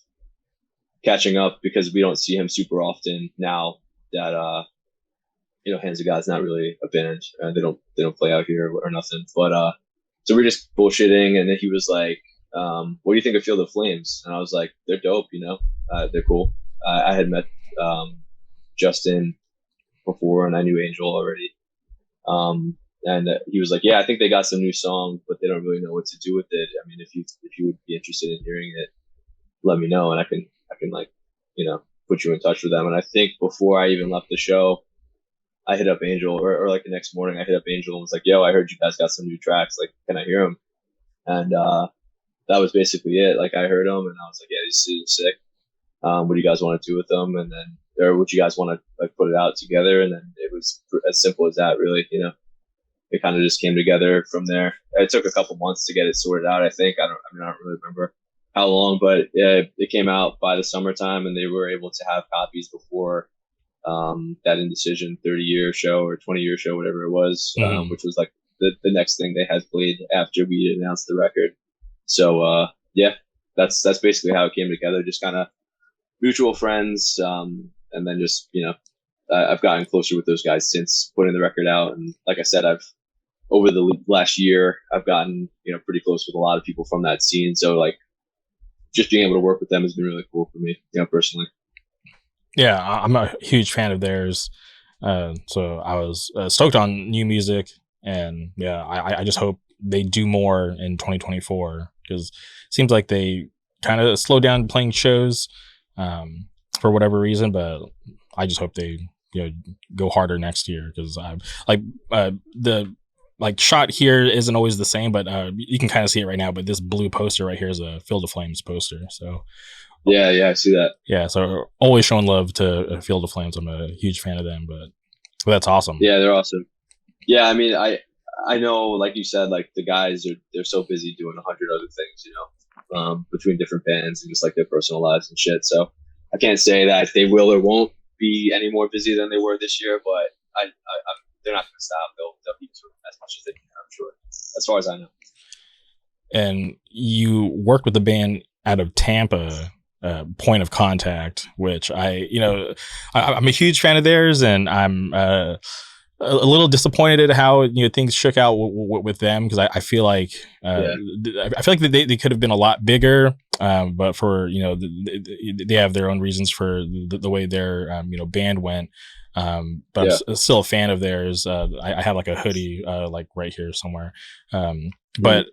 Speaker 3: catching up because we don't see him super often now that Hands of God's not really a band. They don't play out here or nothing. But so we're just bullshitting, and then he was like, "What do you think of Field of Flames?" And I was like, "They're dope, they're cool." I had met Justin before, and I knew Angel already. And he was like, "Yeah, I think they got some new songs, but they don't really know what to do with it. I mean, if you would be interested in hearing it, let me know, and I can like put you in touch with them." And I think before I even left the show, I hit up Angel, or like the next morning, I hit up Angel and was like, "Yo, I heard you guys got some new tracks. Like, can I hear them?" And that was basically it. Like, I heard them, and I was like, "Yeah, these are sick. What do you guys want to do with them?" And then, or would you guys want to like put it out together? And then it was as simple as that, really. It kind of just came together from there. It took a couple months to get it sorted out. I think I don't really remember how long, but yeah, it came out by the summertime, and they were able to have copies before that Indecision 30-year show or 20-year show, whatever it was, which was like the next thing they had played after we announced the record. So yeah, that's basically how it came together. Just kind of mutual friends, and then just I've gotten closer with those guys since putting the record out, and like I said, over the last year I've gotten pretty close with a lot of people from that scene. So like, just being able to work with them has been really cool for me, personally.
Speaker 2: Yeah, I'm a huge fan of theirs. So I was stoked on new music, and yeah, I just hope they do more in 2024, because it seems like they kind of slowed down playing shows for whatever reason. But I just hope they go harder next year, because I'm like the shot here isn't always the same, but you can kind of see it right now. But this blue poster right here is a Field of Flames poster. So
Speaker 3: yeah, I see that.
Speaker 2: Yeah, so always showing love to Field of Flames. I'm a huge fan of them, but that's awesome.
Speaker 3: Yeah, they're awesome. Yeah, I mean, I know, like you said, like the guys they're so busy doing 100 other things, between different bands and just like their personal lives and shit. So I can't say that they will or won't be any more busy than they were this year, but they're not going to stop. They'll keep doing as much as they can, I'm sure, as far as I know.
Speaker 2: And you worked with the band out of Tampa, Point of Contact, which I'm a huge fan of theirs, and I'm a little disappointed at how things shook out with them, because I feel like I feel like they could have been a lot bigger, but for they have their own reasons for the way their band went. But I'm still a fan of theirs. I have like a hoodie like right here somewhere, but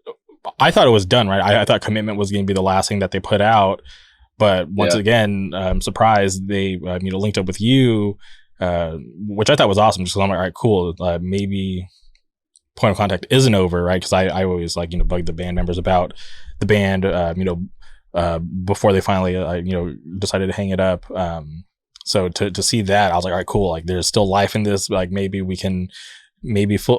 Speaker 2: I thought it was done right. I thought Commitment was going to be the last thing that they put out. But once again, I'm surprised they linked up with you, which I thought was awesome. Just 'cause I'm like, all right, cool. Maybe Point of Contact isn't over, right? Because I always bug the band members about the band, before they finally decided to hang it up. So to see that, I was like, all right, cool. Like, there's still life in this. Like, maybe we can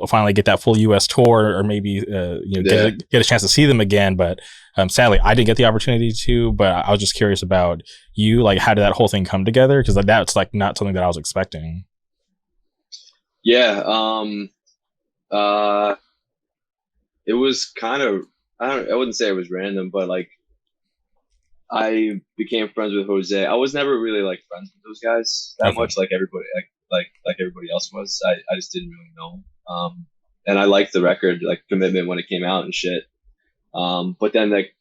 Speaker 2: finally get that full U.S. tour, or maybe get a chance to see them again. But sadly, I didn't get the opportunity to. But I was just curious about you. Like, how did that whole thing come together? Because that's like not something that I was expecting.
Speaker 3: Yeah, it was kind of, I wouldn't say it was random, but like, I became friends with Jose. I was never really like friends with those guys that much, like everybody, like everybody else was. I just didn't really know. And I liked the record, like Commitment, when it came out and shit. But then like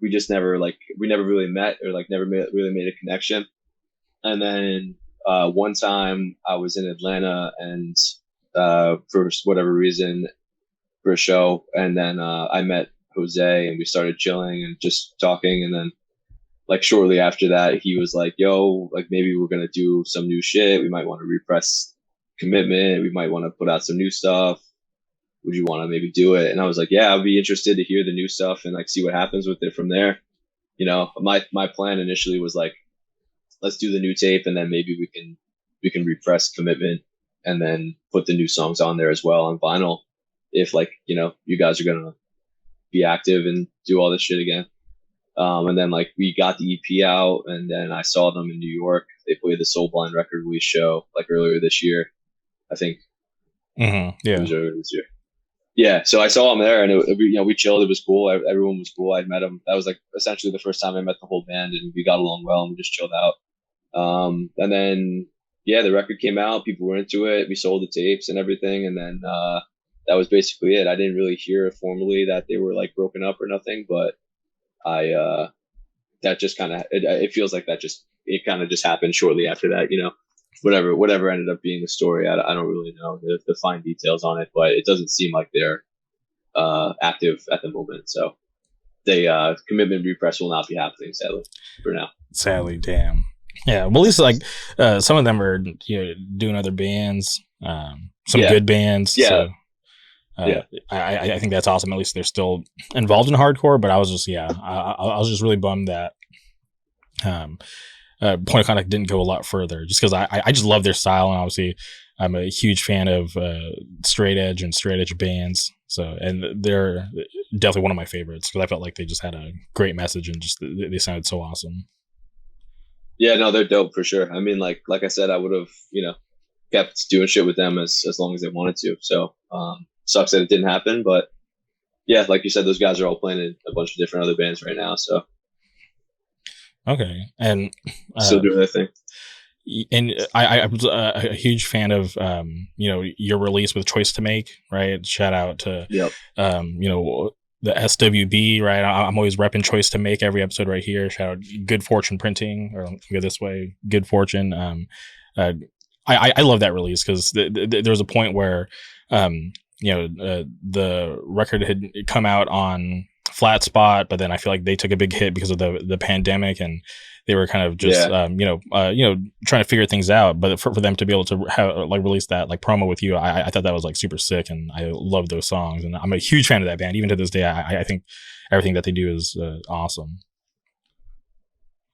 Speaker 3: we never really met, or like never really made a connection. And then one time I was in Atlanta, and for whatever reason, for a show, and then I met Jose, and we started chilling and just talking, and then like shortly after that, he was like, "Yo, like maybe we're gonna do some new shit. We might want to repress Commitment. We might want to put out some new stuff. Would you want to maybe do it?" And I was like, "Yeah, I'd be interested to hear the new stuff and like see what happens with it from there." My plan initially was like let's do the new tape, and then maybe we can repress Commitment and then put the new songs on there as well on vinyl. If like, you know, you guys are gonna be active and do all this shit again. And then like we got the EP out, and then I saw them in New York. They played the Soul Blind record release show like earlier this year, I think.
Speaker 2: Yeah,
Speaker 3: it was earlier this year. Yeah, so I saw them there, and you know, we chilled. It was cool. Everyone was cool. I'd met them. That was like essentially the first time I met the whole band, and we got along well, and we just chilled out. And then yeah, the record came out. People were into it. We sold the tapes and everything, and then that was basically it. I didn't really hear formally that they were like broken up or nothing, but that just kind of it feels like it kind of just happened shortly after that, you know. Whatever ended up being the story, I don't really know the fine details on it, but it doesn't seem like they're active at the moment. So they Commitment repress will not be happening, sadly, for now.
Speaker 2: Sadly, damn. Yeah, well, at least like some of them are, you know, doing other bands, some good bands.
Speaker 3: Yeah.
Speaker 2: So, I think that's awesome. At least they're still involved in hardcore. But I was just I was just really bummed that Point of Contact didn't go a lot further, just because I just love their style, and obviously I'm a huge fan of straight edge and straight edge bands. So, and they're definitely one of my favorites because I felt like they just had a great message and just they sounded so awesome.
Speaker 3: Yeah, no, they're dope for sure. I mean, like I said, I would have, you know, kept doing shit with them as long as they wanted to. So sucks that it didn't happen, but yeah, like you said, those guys are all playing in a bunch of different other bands right now. So
Speaker 2: okay, and
Speaker 3: still doing their thing.
Speaker 2: And I was a huge fan of you know, your release with Choice to Make, right? Shout out to you know, the SWB, right? I'm always repping Choice to Make every episode right here. Shout out Good Fortune Printing, or go this way, Good Fortune. I love that release because there was a point where you know, the record had come out on Flat Spot, but then I feel like they took a big hit because of the pandemic, and they were kind of just you know, trying to figure things out. But for them to be able to have like release that like promo with you, I thought that was like super sick, and I love those songs, and I'm a huge fan of that band. Even to this day, I think everything that they do is awesome.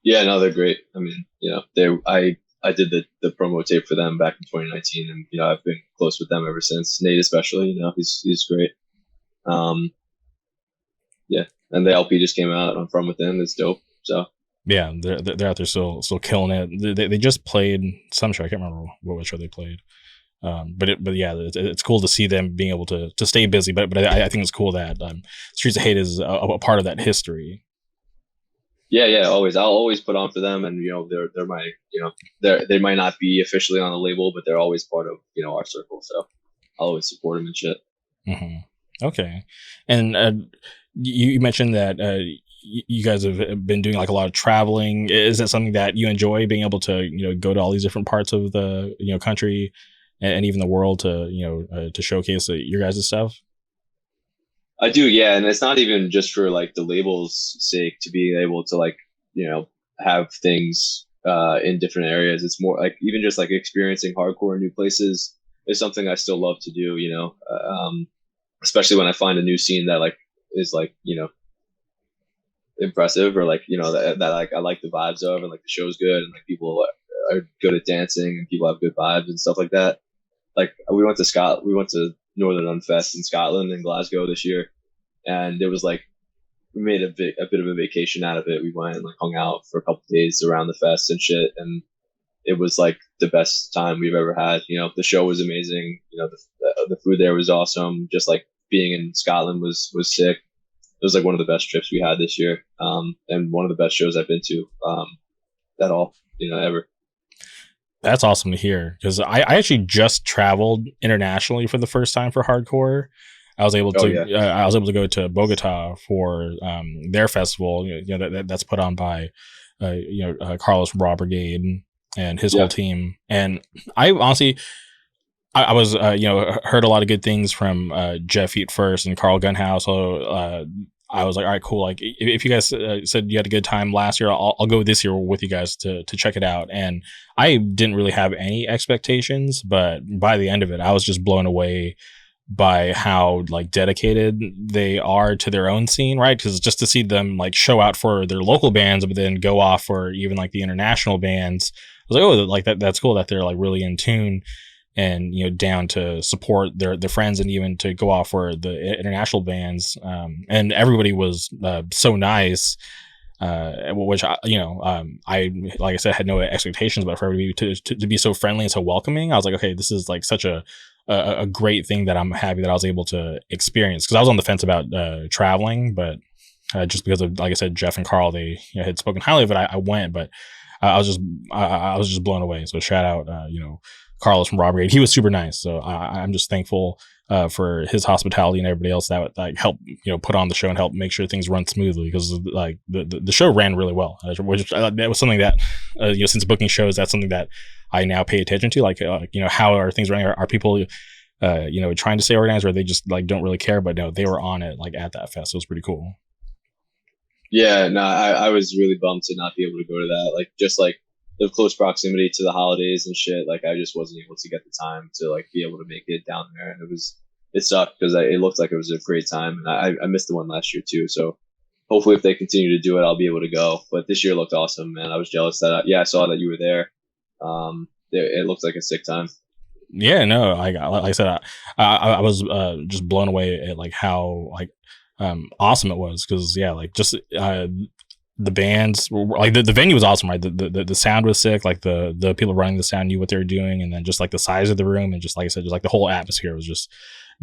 Speaker 3: Yeah, no, they're great. I mean, you know, I did the promo tape for them back in 2019, and you know, I've been close with them ever since. Nate especially, you know, he's great. Yeah, and the LP just came out on From Within. It's dope. So
Speaker 2: yeah, they're out there still killing it. They just played some show. I can't remember what show they played. But yeah, it's cool to see them being able to stay busy. But I think it's cool that Streets of Hate is a part of that history.
Speaker 3: Yeah, always. I'll always put on for them, and you know, they're my, you know, they might not be officially on the label, but they're always part of, you know, our circle. So I'll always support them and shit.
Speaker 2: Mm-hmm. Okay, and you mentioned that you guys have been doing like a lot of traveling. Is that something that you enjoy, being able to, you know, go to all these different parts of the, you know, country and even the world to, you know, to showcase your guys' stuff?
Speaker 3: I do, yeah, and it's not even just for like the label's sake to be able to like, you know, have things in different areas. It's more like even just like experiencing hardcore in new places is something I still love to do, you know, especially when I find a new scene that like is like, you know, impressive, or like, you know, that like I like the vibes of, and like the show's good, and like people are good at dancing, and people have good vibes and stuff like that. Like we went to Northern Unfest in Scotland, in Glasgow this year, and it was like we made a bit of a vacation out of it. We went and like hung out for a couple of days around the fest and shit, and it was like the best time we've ever had. You know, the show was amazing. You know, the food there was awesome. Just like being in Scotland was sick. It was like one of the best trips we had this year, and one of the best shows I've been to at all, you know, ever.
Speaker 2: That's awesome to hear, because I actually just traveled internationally for the first time for hardcore. I was able to go to Bogota for their festival, you know, that's put on by you know, Carlos Raw Brigade and his whole team. And I honestly, I was you know, heard a lot of good things from Jeff Eat First and Carl Gunhouse. So I was like, all right, cool. Like if you guys said you had a good time last year, I'll go this year with you guys to check it out. And I didn't really have any expectations, but by the end of it, I was just blown away by how like dedicated they are to their own scene, right? Because just to see them like show out for their local bands, but then go off for even like the international bands, I was like, oh, like that's cool that they're like really in tune and, you know, down to support their friends and even to go off for the international bands. And everybody was so nice. Which I, you know, I like I said, had no expectations, but for everybody to be so friendly and so welcoming, I was like, okay, this is like such a great thing that I'm happy that I was able to experience, because I was on the fence about traveling, but just because of, like I said, Jeff and Carl, they, you know, had spoken highly of it, I went, but I was just blown away. So shout out, you know, Carlos from Raw Brigade. He was super nice, so I'm just thankful for his hospitality and everybody else that like helped, you know, put on the show and help make sure things run smoothly, because like the show ran really well, which that was something that you know, since booking shows, that's something that I now pay attention to, like you know, how are things running? Are people you know, trying to stay organized, or they just like don't really care? But no, they were on it like at that fest. So it was pretty cool.
Speaker 3: Yeah, no, I was really bummed to not be able to go to that. Like, just like the close proximity to the holidays and shit. Like, I just wasn't able to get the time to like be able to make it down there, and it sucked because it looked like it was a great time, and I missed the one last year too. So hopefully, if they continue to do it, I'll be able to go. But this year looked awesome, man. I was jealous that I saw that you were there. It looked like a sick time.
Speaker 2: Yeah, no, like I said, I was just blown away at like how like awesome it was, because yeah, like just the bands were, like the venue was awesome, right? The sound was sick, like the people running the sound knew what they were doing, and then just like the size of the room, and just like I said, just like the whole atmosphere was just,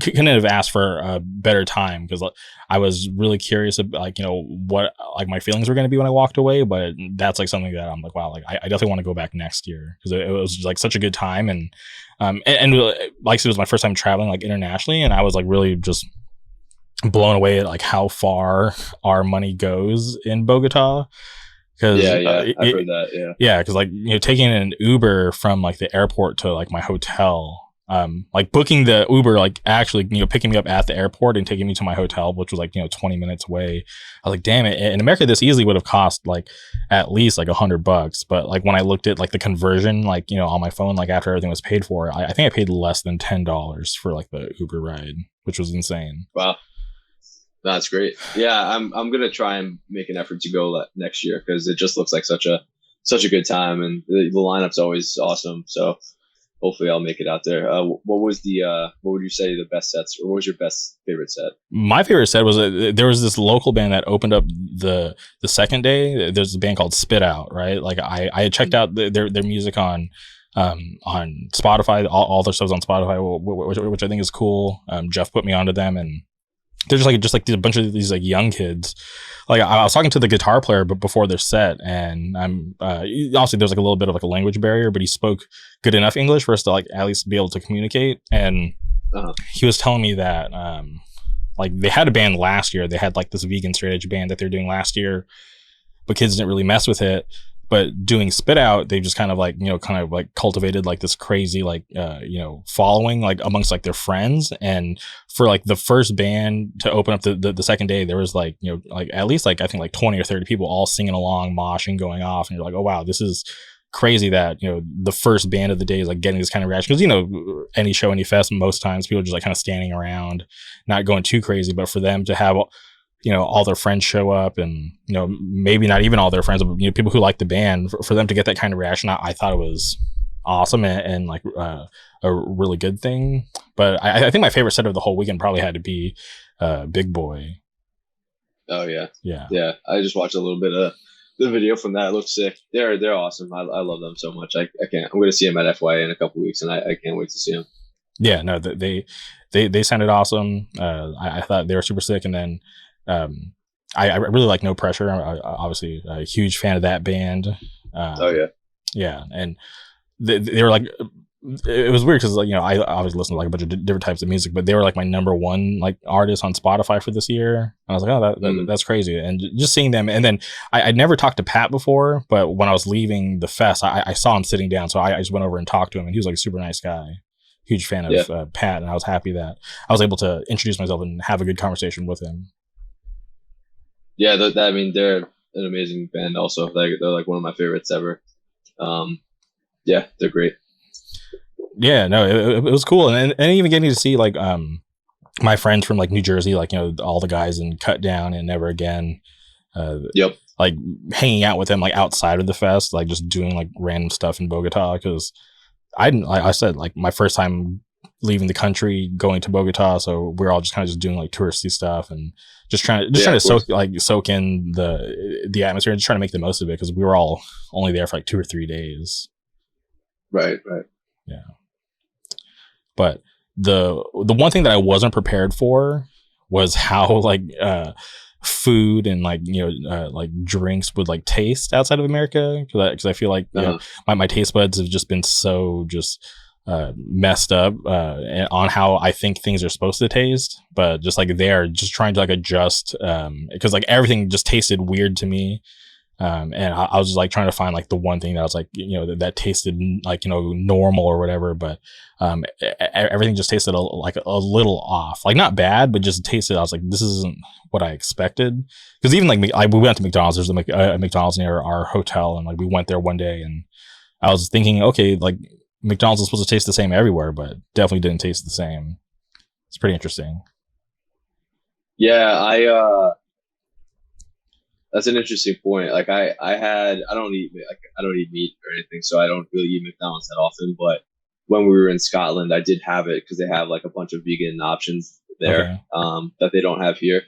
Speaker 2: couldn't have asked for a better time, because I was really curious about, like, you know, what like my feelings were going to be when I walked away, but that's like something that I'm like, wow, like I definitely want to go back next year, because it was just, like such a good time, and like I said, it was my first time traveling like internationally, and I was like really just blown away at like how far our money goes in Bogota. Because
Speaker 3: I've heard that.
Speaker 2: Yeah, because like, you know, taking an Uber from like the airport to like my hotel, like booking the Uber, like actually, you know, picking me up at the airport and taking me to my hotel, which was like, you know, 20 minutes away. I was like, damn it. In America, this easily would have cost like at least like $100. But like when I looked at like the conversion, like, you know, on my phone, like after everything was paid for, I think I paid less than $10 for like the Uber ride, which was insane.
Speaker 3: Wow. That's great. Yeah, I'm gonna try and make an effort to go next year, because it just looks like such a good time, and the lineup's always awesome. So hopefully I'll make it out there. What would you say the best sets, or what was your best favorite set?
Speaker 2: My favorite set was there was this local band that opened up the second day. There's a band called Spit Out, right? Like I had checked out their music on Spotify. All their stuff's on Spotify, which I think is cool. Jeff put me onto them, and they're just like a bunch of these like young kids. Like I was talking to the guitar player, but before their set, and I'm obviously there's like a little bit of like a language barrier, but he spoke good enough English for us to like at least be able to communicate. And he was telling me that like they had a band last year. They had like this vegan straight edge band that they're doing last year, but kids didn't really mess with it. But doing Spit Out, they just kind of like cultivated like this crazy like you know, following like amongst like their friends. And for like the first band to open up the second day, there was like, you know, like at least like I think like 20 or 30 people all singing along, moshing, going off, and you're like, oh wow, this is crazy that, you know, the first band of the day is like getting this kind of reaction. Because, you know, any show, any fest, most times people are just like kind of standing around, not going too crazy. But for them to have, you know, all their friends show up, and, you know, maybe not even all their friends, but, you know, people who like the band, for them to get that kind of reaction, I thought it was awesome, and like a really good thing. But I think my favorite set of the whole weekend probably had to be Big Boy.
Speaker 3: Oh yeah. I just watched a little bit of the video from that. It looks sick. They're awesome. I love them so much. I can't. I'm going to see them at FYA in a couple weeks, and I can't wait to see them.
Speaker 2: Yeah, no, they sounded awesome. I thought they were super sick, and then I really like No Pressure. I'm obviously a huge fan of that band. Yeah, and they were like, it was weird because, like, you know, I always listen to like a bunch of different types of music, but they were like my number one like artist on Spotify for this year. And I was like, oh, that's crazy. And just seeing them, and then I'd never talked to Pat before, but when I was leaving the fest, I saw him sitting down, so I just went over and talked to him, and he was like a super nice guy. Huge fan of Pat, and I was happy that I was able to introduce myself and have a good conversation with him.
Speaker 3: Yeah, I mean, they're an amazing band. Also, they're like one of my favorites ever. Yeah, they're great.
Speaker 2: Yeah, no, it was cool, and even getting to see like my friends from like New Jersey, like, you know, all the guys in Cut Down and Never Again,
Speaker 3: yep,
Speaker 2: like hanging out with them like outside of the fest, like just doing like random stuff in Bogota, because I said like my first time leaving the country going to Bogota, so we're all just kind of just doing like touristy stuff and just trying to soak in the atmosphere and just trying to make the most of it, because we were all only there for like 2 or 3 days.
Speaker 3: Right.
Speaker 2: Yeah. But the one thing that I wasn't prepared for was how like food and like, you know, like drinks would like taste outside of America, because I feel like you know, my taste buds have just been so just messed up on how I think things are supposed to taste, but just like they're just trying to like adjust, because like everything just tasted weird to me. And I was just like trying to find like the one thing that was like, you know, that tasted like, you know, normal or whatever, but everything just tasted like a little off, like not bad, but just tasted. I was like, this isn't what I expected, because even like we went to McDonald's. There's a McDonald's near our hotel, and like we went there one day, and I was thinking, okay, like McDonald's is supposed to taste the same everywhere, but definitely didn't taste the same. It's pretty interesting.
Speaker 3: Yeah, that's an interesting point. Like I don't eat meat or anything, so I don't really eat McDonald's that often. But when we were in Scotland, I did have it because they have like a bunch of vegan options there, that they don't have here.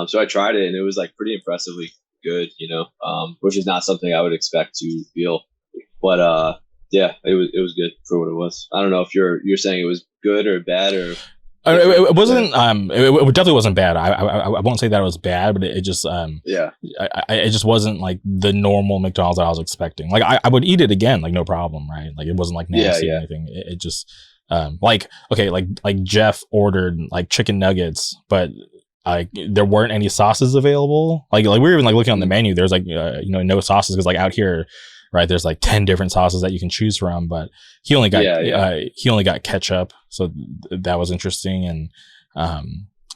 Speaker 3: So I tried it, and it was like pretty impressively good, you know, which is not something I would expect to feel. But yeah, it was good for what it was. I don't know if you're saying it was good or bad or.
Speaker 2: It wasn't. It definitely wasn't bad. I won't say that it was bad, but it just it just wasn't like the normal McDonald's that I was expecting. Like I would eat it again, like no problem, right? Like it wasn't like nasty or anything. It just like Jeff ordered like chicken nuggets, but like there weren't any sauces available. Like we were even like looking on the menu. There's like you know, no sauces, because like out here, right, there's like 10 different sauces that you can choose from, but he only got ketchup, so that was interesting. And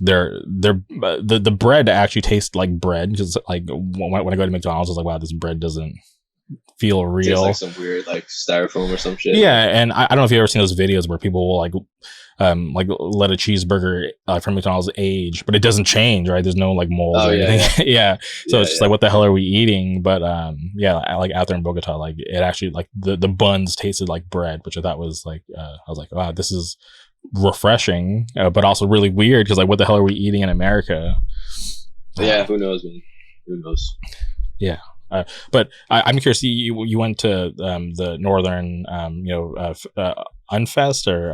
Speaker 2: the bread actually tastes like bread, because like when I go to McDonald's, I was like, wow, this bread doesn't feel real.
Speaker 3: It's like some weird like styrofoam or some shit.
Speaker 2: Yeah, and I don't know if you've ever seen those videos where people will like let a cheeseburger from McDonald's age, but it doesn't change, right? There's no like mold or anything. Yeah. So it's just like, what the hell are we eating? But I like out there in Bogota, like it actually like the buns tasted like bread, which I thought was like I was like, wow, this is refreshing, but also really weird, because like, what the hell are we eating in America?
Speaker 3: Yeah, who knows, man? Who knows?
Speaker 2: Yeah. But I'm curious. You went to the Northern, Unfest, or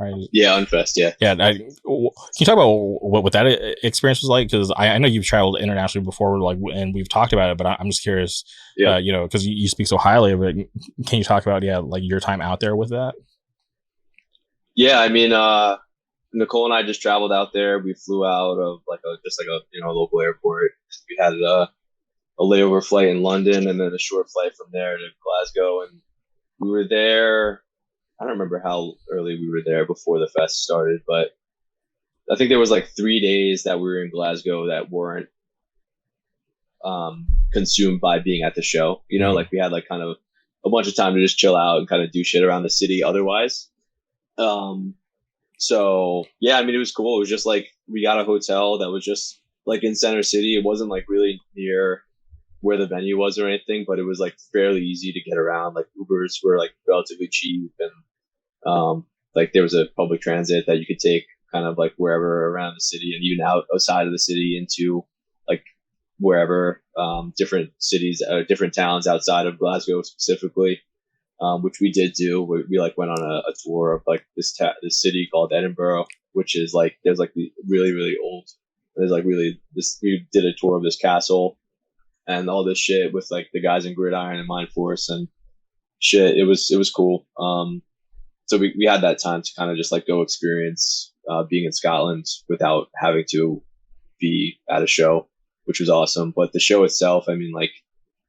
Speaker 2: right?
Speaker 3: Yeah, Unfest. Yeah.
Speaker 2: Yeah. Can you talk about what that experience was like? Because I know you've traveled internationally before, like, and we've talked about it. But I'm just curious. Yeah. You know, because you speak so highly of it. Can you talk about like your time out there with that?
Speaker 3: Yeah, I mean, Nicole and I just traveled out there. We flew out of a local airport. We had a layover flight in London, and then a short flight from there to Glasgow. And we were there. I don't remember how early we were there before the fest started, but I think there was like 3 days that we were in Glasgow that weren't consumed by being at the show. You know, like we had like kind of a bunch of time to just chill out and kind of do shit around the city otherwise. So yeah, I mean, it was cool. It was just like, we got a hotel that was just like in Center City. It wasn't like really near where the venue was or anything, but it was like fairly easy to get around. Like Ubers were like relatively cheap, and like there was a public transit that you could take kind of like wherever around the city, and even outside of the city into like wherever, different cities, different towns outside of Glasgow specifically, which we did do. We like went on a tour of like this city called Edinburgh, which is like, there's like the really, really old, there's like really this, we did a tour of this castle and all this shit with like the guys in Gridiron and Mindforce and shit. It was cool. So we had that time to kind of just like go experience being in Scotland without having to be at a show, which was awesome. But the show itself, I mean, like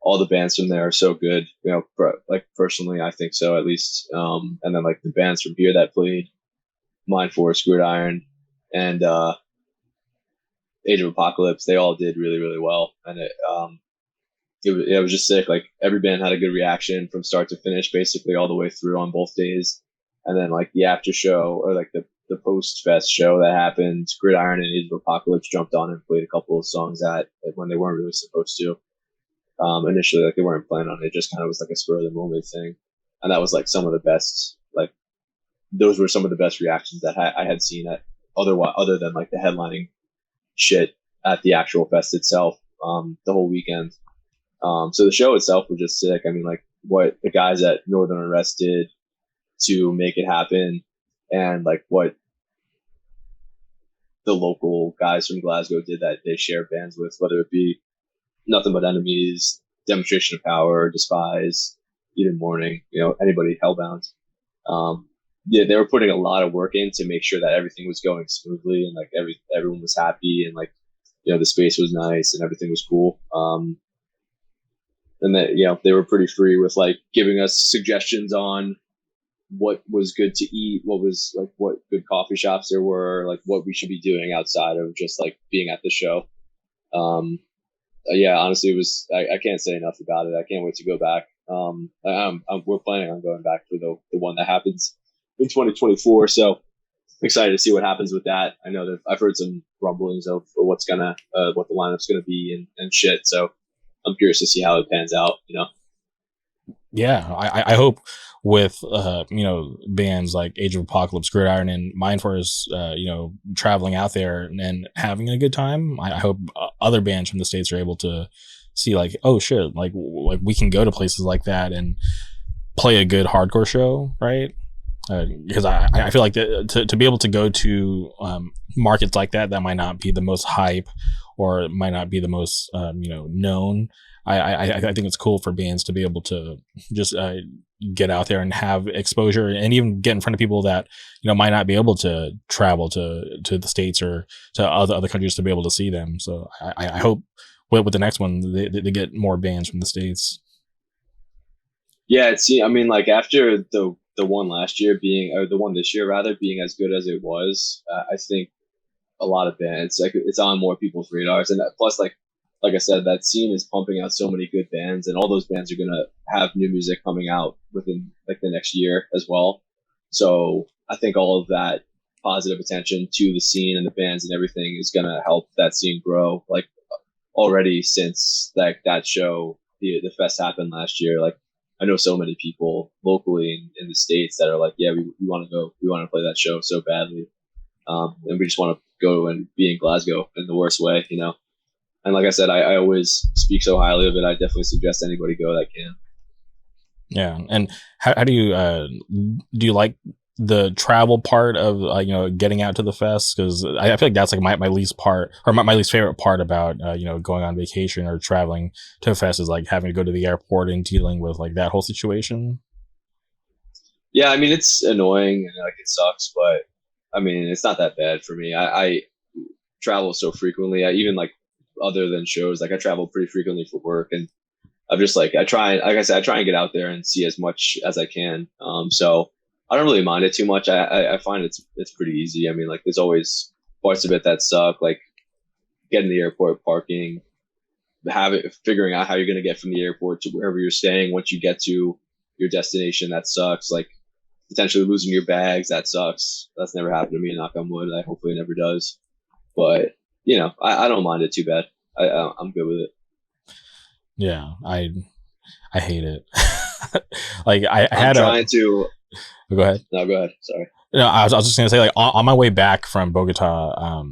Speaker 3: all the bands from there are so good, you know, like personally, I think so at least. And then like the bands from here that played, Mindforce, Gridiron, and Age of Apocalypse, they all did really, really well. And it was just sick. Like every band had a good reaction from start to finish, basically all the way through on both days. And then like the after show, or like the the post fest show that happened, Gridiron and Age of Apocalypse jumped on and played a couple of songs when they weren't really supposed to. Initially, like they weren't planning on it. It just kind of was like a spur of the moment thing, and that was like some of the best. Like those were some of the best reactions that I had seen at other than like the headlining shit at the actual fest itself. The whole weekend. So the show itself was just sick. I mean, like what the guys at Northern Arrest did to make it happen, and like what the local guys from Glasgow did that they share bands with, whether it be Nothing But Enemies, Demonstration of Power, Despise, even Mourning, anybody Hellbound. Yeah, they were putting a lot of work in to make sure that everything was going smoothly and like everyone was happy and like, the space was nice and everything was cool. And that, they were pretty free with like giving us suggestions on what was good to eat, what good coffee shops there were, like what we should be doing outside of just like being at the show. Yeah, honestly, it was, I can't say enough about it. I can't wait to go back. We're planning on going back for the one that happens in 2024. So I'm excited to see what happens with that. I know that I've heard some rumblings of what the lineup's gonna be and shit. So I'm curious to see how it pans out.
Speaker 2: Yeah, I hope with bands like Age of Apocalypse, Gridiron, and Mindforce, traveling out there and having a good time. I hope other bands from the States are able to see like, oh shit, like we can go to places like that and play a good hardcore show, right? Because I feel like to be able to go to markets like that might not be the most hype or it might not be the most known. I think it's cool for bands to be able to just get out there and have exposure and even get in front of people that might not be able to travel to the States or to other countries to be able to see them. So I hope with the next one they get more bands from the States.
Speaker 3: Yeah, I mean, like after the one last year the one this year rather being as good as it was, I think a lot of bands, like it's on more people's radars, and plus like I said, that scene is pumping out so many good bands, and all those bands are gonna have new music coming out within like the next year as well. So I think all of that positive attention to the scene and the bands and everything is gonna help that scene grow. Like already since that show, the fest happened last year, like I know so many people locally in the States that are like, yeah, we want to go, we want to play that show so badly, and we just want to go and be in Glasgow in the worst way, And like I said, I always speak so highly of it. I definitely suggest anybody go that can.
Speaker 2: Yeah, and how do you like the travel part of getting out to the fest? Because I feel like that's like my least part or my least favorite part about going on vacation or traveling to a fest is like having to go to the airport and dealing with like that whole situation.
Speaker 3: Yeah, I mean it's annoying and like it sucks, but I mean it's not that bad for me. I travel so frequently. I even like other than shows, like I travel pretty frequently for work, and I'm just like I try and get out there and see as much as I can. So I don't really mind it too much. I find it's pretty easy. I mean, like there's always parts of it that suck, like getting to the airport, parking, figuring out how you're gonna get from the airport to wherever you're staying. Once you get to your destination, that sucks. Like potentially losing your bags, that sucks. That's never happened to me. Knock on wood. I hopefully it never does. But I don't mind it too bad. I'm good with it.
Speaker 2: Yeah, I hate it. Like I had
Speaker 3: trying to.
Speaker 2: Go ahead.
Speaker 3: No, go ahead. Sorry.
Speaker 2: No, I was just gonna say like on my way back from Bogota,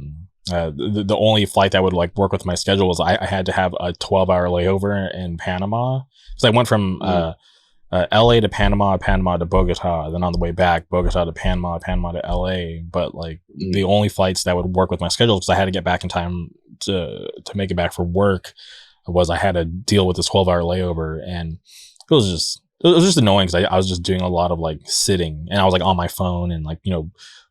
Speaker 2: the only flight that would like work with my schedule was I had to have a 12-hour layover in Panama because I went from LA to Panama to Bogota, then on the way back Bogota to Panama to LA. But like the only flights that would work with my schedule because I had to get back in time to make it back for work was I had to deal with this 12-hour layover, and it was just annoying because I was just doing a lot of like sitting, and I was like on my phone and like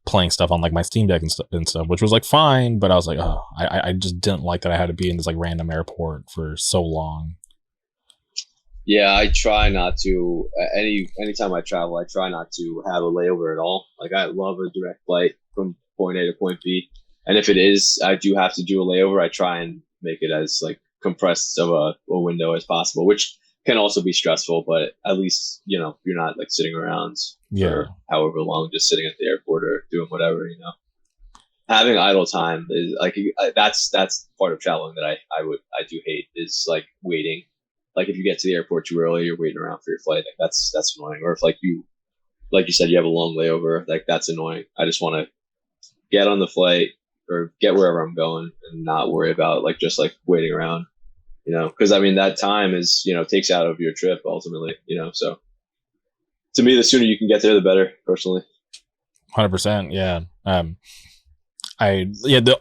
Speaker 2: playing stuff on like my Steam Deck and stuff, which was like fine, but I was like, oh, I just didn't like that I had to be in this like random airport for so long.
Speaker 3: Yeah, I try not to. Anytime I travel, I try not to have a layover at all. Like I love a direct flight from point A to point B, and if it is, I do have to do a layover. I try and make it as like compressed of a window as possible, which can also be stressful, but at least, you know, you're not like sitting around for however long, just sitting at the airport or doing whatever, you know. Having idle time is like, that's part of traveling that I do hate, is like waiting. Like if you get to the airport too early, you're waiting around for your flight. Like that's annoying. Or if like you said, you have a long layover, like that's annoying. I just want to get on the flight or get wherever I'm going and not worry about like just like waiting around, you know, because I mean that time is, you know, takes out of your trip ultimately, you know. So to me, the sooner you can get there, the better, personally.
Speaker 2: 100%. Yeah.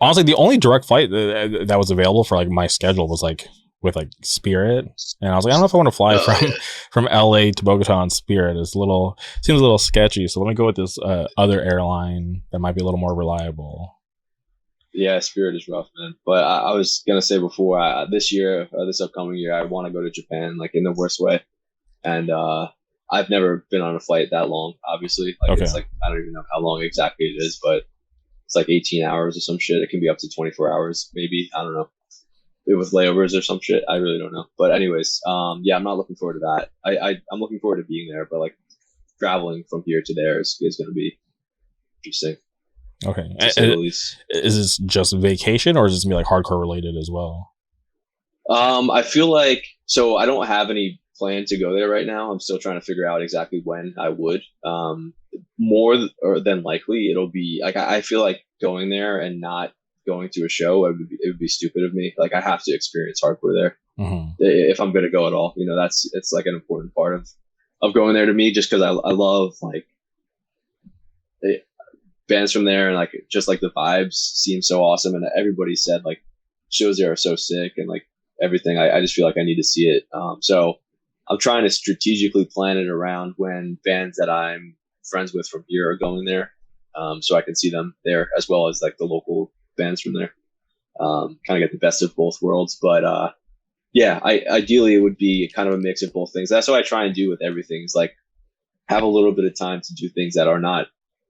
Speaker 2: Honestly, the only direct flight that was available for like my schedule was like with like Spirit, and I was like, I don't know if I want to fly from LA to Bogota on Spirit. Seems a little sketchy, so let me go with this other airline that might be a little more reliable.
Speaker 3: Yeah, Spirit is rough, man. But I was gonna say before, this upcoming year, I want to go to Japan, like in the worst way, and I've never been on a flight that long. Obviously, like It's like I don't even know how long exactly it is, but it's like 18 hours or some shit. It can be up to 24 hours, maybe. I don't know. With layovers or some shit. I really don't know. But anyways, yeah, I'm not looking forward to that. I'm looking forward to being there, but like traveling from here to there is going to be interesting.
Speaker 2: Okay. Is this just vacation, or is this going to be like hardcore related as well?
Speaker 3: I feel like, so I don't have any plan to go there right now. I'm still trying to figure out exactly when I would. More than likely, it'll be like, I feel like going there and not going to a show, it would be stupid of me. Like I have to experience hardcore there if I'm going to go at all. You know, it's like an important part of going there to me, just because I love like bands from there, and like just like the vibes seem so awesome, and everybody said like shows there are so sick and like everything. I just feel like I need to see it. So I'm trying to strategically plan it around when bands that I'm friends with from here are going there, so I can see them there as well as like the local bands from there. Kind of get the best of both worlds. But yeah, ideally it would be kind of a mix of both things. That's what I try and do with everything, is like have a little bit of time to do things that are not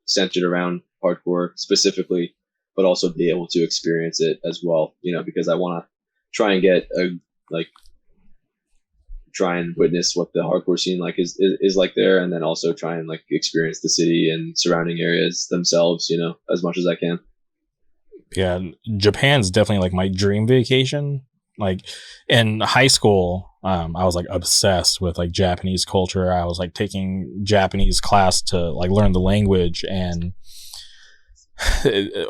Speaker 3: centered around hardcore specifically, but also be able to experience it as well, you know, because I want to try and get try and witness what the hardcore scene like is like there, and then also try and like experience the city and surrounding areas themselves, you know, as much as I can.
Speaker 2: Yeah, Japan's definitely like my dream vacation. Like in high school, I was like obsessed with like Japanese culture. I was like taking Japanese class to like learn the language, and it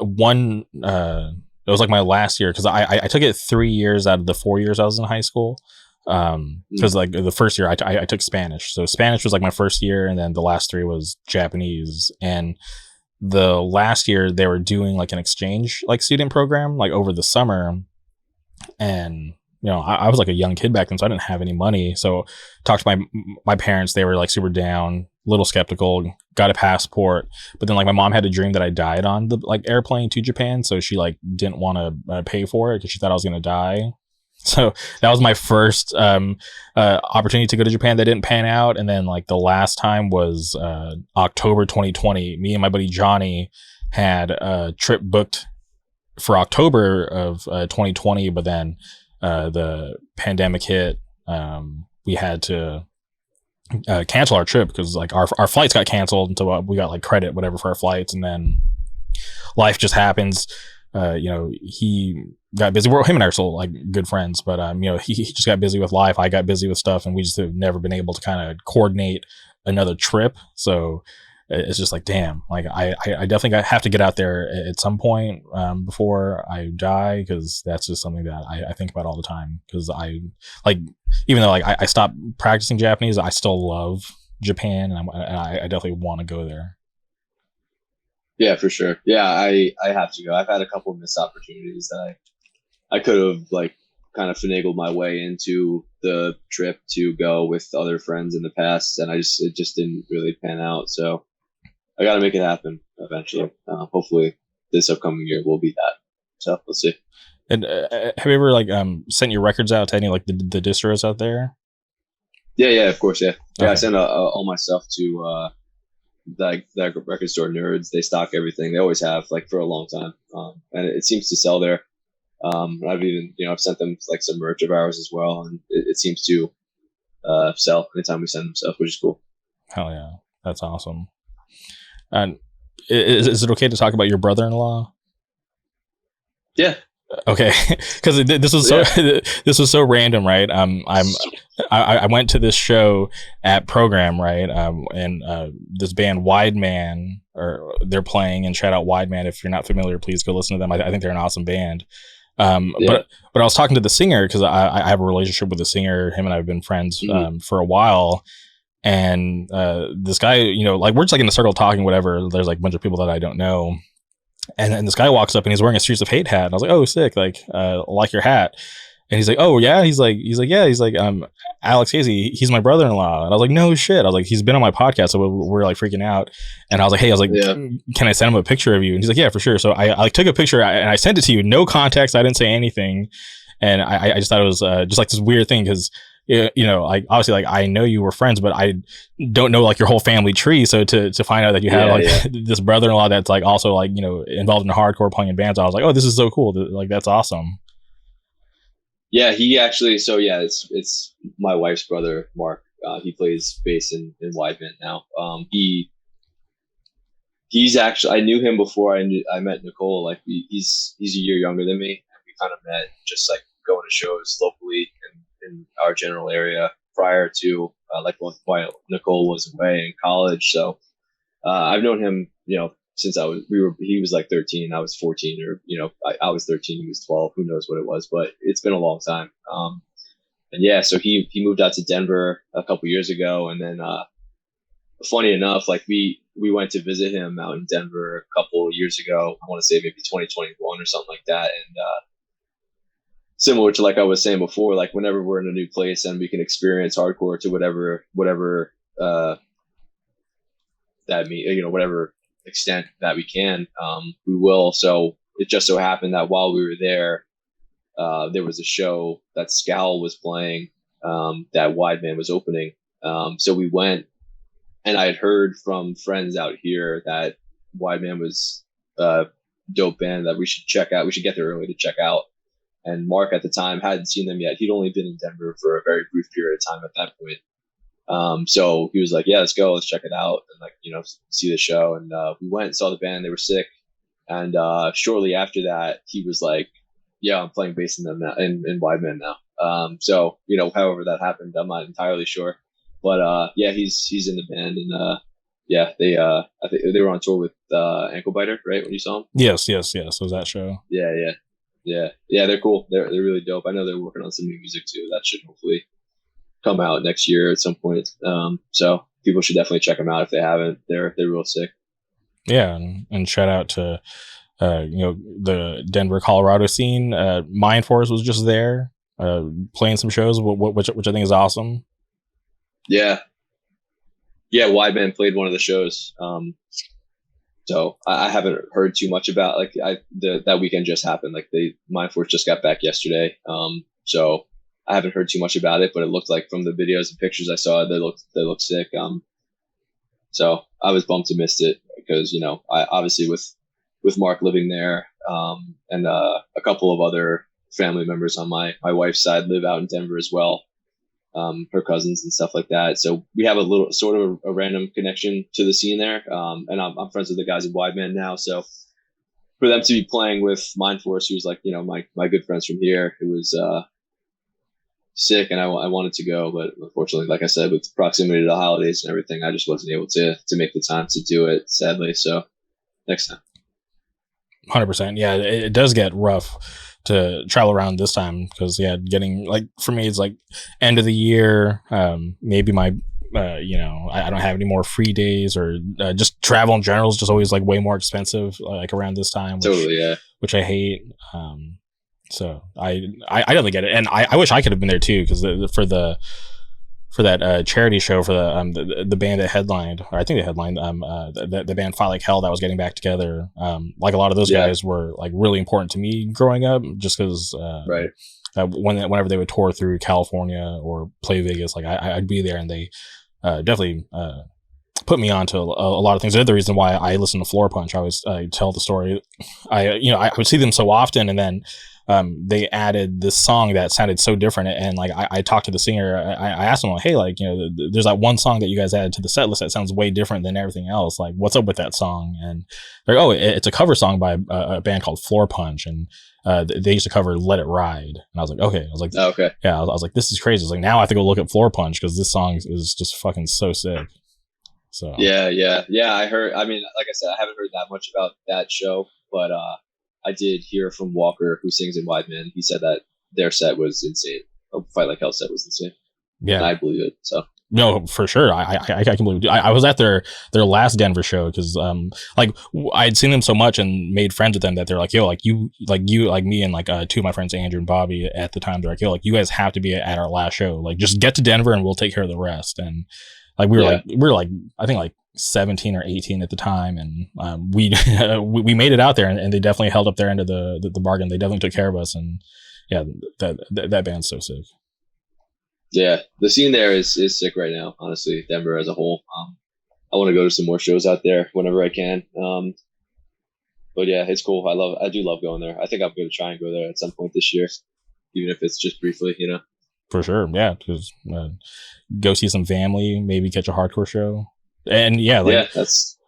Speaker 2: was like my last year, because I took it 3 years out of the 4 years I was in high school. Because like the first year I took Spanish, so Spanish was like my first year, and then the last 3 was Japanese. And the last year they were doing like an exchange like student program like over the summer, and you know I was like a young kid back then, so I didn't have any money. So talked to my parents, they were like super down, a little skeptical, got a passport, but then like my mom had a dream that I died on the like airplane to Japan, so she like didn't want to pay for it because she thought I was gonna die. So that was my first opportunity to go to Japan that didn't pan out. And then like the last time was October 2020. Me and my buddy Johnny had a trip booked for October of 2020, but then the pandemic hit. We had to cancel our trip because like our flights got canceled until we got like credit, whatever, for our flights. And then life just happens. You know, he got busy. Him and I are still like good friends, but you know, he just got busy with life. I got busy with stuff, and we just have never been able to kind of coordinate another trip. So it's just like, damn, like I definitely have to get out there at some point before I die, because that's just something that I think about all the time. Because I like, even though like I stopped practicing Japanese, I still love Japan, and I definitely want to go there.
Speaker 3: Yeah, for sure. Yeah, I have to go. I've had a couple of missed opportunities that I could have like kind of finagled my way into the trip to go with other friends in the past, and it just didn't really pan out. So I got to make it happen eventually. Hopefully this upcoming year will be that. So let's see.
Speaker 2: And have you ever like sent your records out to any like the distros out there?
Speaker 3: Yeah, of course. Yeah. Okay. I sent all my stuff to that record store, Nerds. They stock everything. They always have, like, for a long time, and it seems to sell there. I've even, I've sent them like some merch of ours as well, and it seems to sell anytime we send them stuff, which is cool.
Speaker 2: Hell yeah, that's awesome. And is it okay to talk about your brother-in-law?
Speaker 3: Yeah.
Speaker 2: Okay, because this was so random, right? I went to this show at Program, right? And this band Wide Man, or they're playing, and shout out Wide Man if you're not familiar, please go listen to them. I think they're an awesome band. But I was talking to the singer because I have a relationship with the singer. Him and I have been friends for a while. And this guy, you know, like we're just like in a circle talking, whatever. There's like a bunch of people that I don't know. And this guy walks up and he's wearing a Streets of Hate hat. And I was like, oh, sick. Like your hat. And he's like, oh, yeah. He's like, yeah. He's like, Alex Casey, he's my brother-in-law. And I was like, no shit. I was like, he's been on my podcast. So we're like freaking out. And I was like, hey, can I send him a picture of you? And he's like, yeah, for sure. So I like took a picture and I sent it to you. No context. I didn't say anything. And I just thought it was just like this weird thing because, you know, like obviously like I know you were friends, but I don't know like your whole family tree. So to find out that you have this brother-in-law that's like also like, you know, involved in hardcore playing in bands, I was like, oh, this is so cool. Like that's awesome.
Speaker 3: Yeah, he actually. So yeah, it's my wife's brother, Mark. He plays bass in Wide Man now. He's actually. I knew him before I met Nicole. Like he's a year younger than me, and we kind of met just like going to shows locally in our general area prior to while Nicole was away in college. So I've known him, you know, since he was like 13, I was 14, or, you know, I was 13, he was 12, who knows what it was, but it's been a long time. And yeah, so he moved out to Denver a couple years ago. And then, funny enough, like we went to visit him out in Denver a couple years ago. I want to say maybe 2021 or something like that. And, similar to like I was saying before, like whenever we're in a new place and we can experience hardcore to whatever, whatever extent that we can, we will. So it just so happened that while we were there, there was a show that Scowl was playing, that Wide Man was opening. So we went, and I had heard from friends out here that Wide Man was a dope band that we should check out. We should get there early to check out. And Mark at the time hadn't seen them yet. He'd only been in Denver for a very brief period of time at that point. So he was like, yeah, let's go, let's check it out, and like, you know, see the show. And we went and saw the band. They were sick. And shortly after that, he was like, yeah, I'm playing bass in them now, in Wide Man now. So, you know, however that happened, I'm not entirely sure. But yeah, he's in the band. And yeah, I think they were on tour with Ankle Biter, right, when you saw them?
Speaker 2: Yes. It was that show.
Speaker 3: Yeah, they're cool. They're really dope. I know they're working on some new music too. That should hopefully come out next year at some point. So people should definitely check them out if they haven't. They're real sick. Yeah,
Speaker 2: and shout out to you know, the Denver, Colorado scene. Mind Force was just there playing some shows, which I think is awesome.
Speaker 3: Yeah, Wide Man played one of the shows. So I haven't heard too much about that weekend just happened. Like Mind Force just got back yesterday. So I haven't heard too much about it, but it looked like from the videos and pictures I saw, they looked sick. So I was bummed to miss it because, you know, I obviously with Mark living there, and a couple of other family members on my wife's side live out in Denver as well. Her cousins and stuff like that. So we have a little sort of a random connection to the scene there. And I'm friends with the guys at Wide Man now. So for them to be playing with Mind Force, who's like, you know, my good friends from here, it was sick, and I wanted to go, but unfortunately, like I said, with proximity to the holidays and everything, I just wasn't able to make the time to do it, sadly. So next time.
Speaker 2: 100%. Yeah, it does get rough to travel around this time because getting like, for me, it's like end of the year, maybe my you know, I don't have any more free days, or just travel in general is just always like way more expensive like around this time, which I hate. So I definitely get it, and I wish I could have been there too, because for that charity show for the band that headlined, or I think they headlined the band Fight Like Hell that was getting back together. Like a lot of those guys were like really important to me growing up, just because whenever they would tour through California or play Vegas, like I'd be there, and they definitely put me on to a lot of things. The other reason why I listen to Floor Punch, I always tell the story. I would see them so often, and then they added this song that sounded so different. And like, I talked to the singer. I asked him, like, hey, like, you know, there's that one song that you guys added to the set list that sounds way different than everything else. Like, what's up with that song? And they're like, oh, it's a cover song by a band called Floor Punch. And they used to cover Let It Ride. And I was like, okay. I was like,
Speaker 3: oh, okay.
Speaker 2: Yeah, I was like, this is crazy. I was like, now I have to go look at Floor Punch because this song is just fucking so sick. So
Speaker 3: yeah. I heard. I mean, like I said, I haven't heard that much about that show, but I did hear from Walker, who sings in Wide Man. He said that their set was insane. Fight Like Hell set was insane.
Speaker 2: Yeah,
Speaker 3: and I believe it. So
Speaker 2: no, for sure. I can believe it. I was at their last Denver show because like I'd seen them so much and made friends with them that they're like, yo, like you like me and like two of my friends Andrew and Bobby at the time, they're like, yo, like you guys have to be at our last show. Like just get to Denver and we'll take care of the rest. And like we were like I think like 17 or 18 at the time, and we we made it out there, and they definitely held up their end of the bargain. They definitely took care of us, and yeah, that band's so sick.
Speaker 3: Yeah, the scene there is sick right now. Honestly, Denver as a whole. I want to go to some more shows out there whenever I can. But yeah, it's cool. I do love going there. I think I'm going to try and go there at some point this year, even if it's just briefly, you know.
Speaker 2: For sure, yeah. Just go see some family, maybe catch a hardcore show, and yeah, like,
Speaker 3: yeah, that's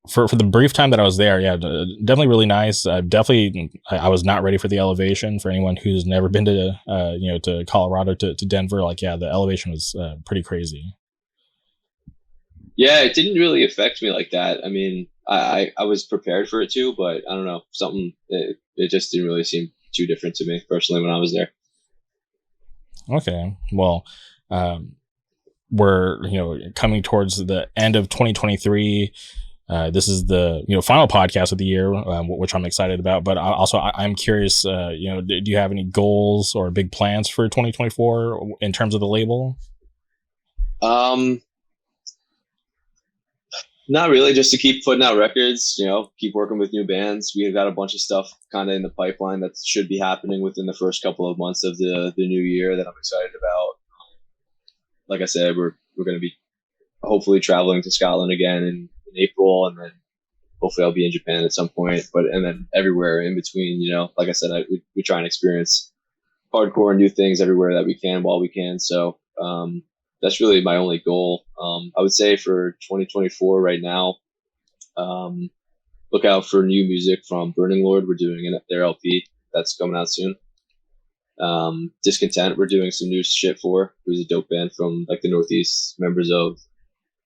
Speaker 2: for the brief time that I was there. Yeah, definitely really nice. I was not ready for the elevation. For anyone who's never been to to Colorado to Denver, like yeah, the elevation was pretty crazy.
Speaker 3: Yeah, it didn't really affect me like that. I mean, I was prepared for it too, but I don't know, it just didn't really seem too different to me personally when I was there.
Speaker 2: Okay, well, we're coming towards the end of 2023. This is the final podcast of the year, which I'm excited about. But I'm curious. Do you have any goals or big plans for 2024 in terms of the label?
Speaker 3: Not really. Just to keep putting out records. Keep working with new bands. We've got a bunch of stuff kind of in the pipeline that should be happening within the first couple of months of the new year that I'm excited about. Like I said, we're going to be hopefully traveling to Scotland again in April, and then hopefully I'll be in Japan at some point. And then everywhere in between, like I said, we try and experience hardcore and new things everywhere that we can while we can. So that's really my only goal. I would say for 2024 right now, look out for new music from Burning Lord. We're doing their LP that's coming out soon. Discontent, we're doing some new shit for, who's a dope band from like the Northeast, members of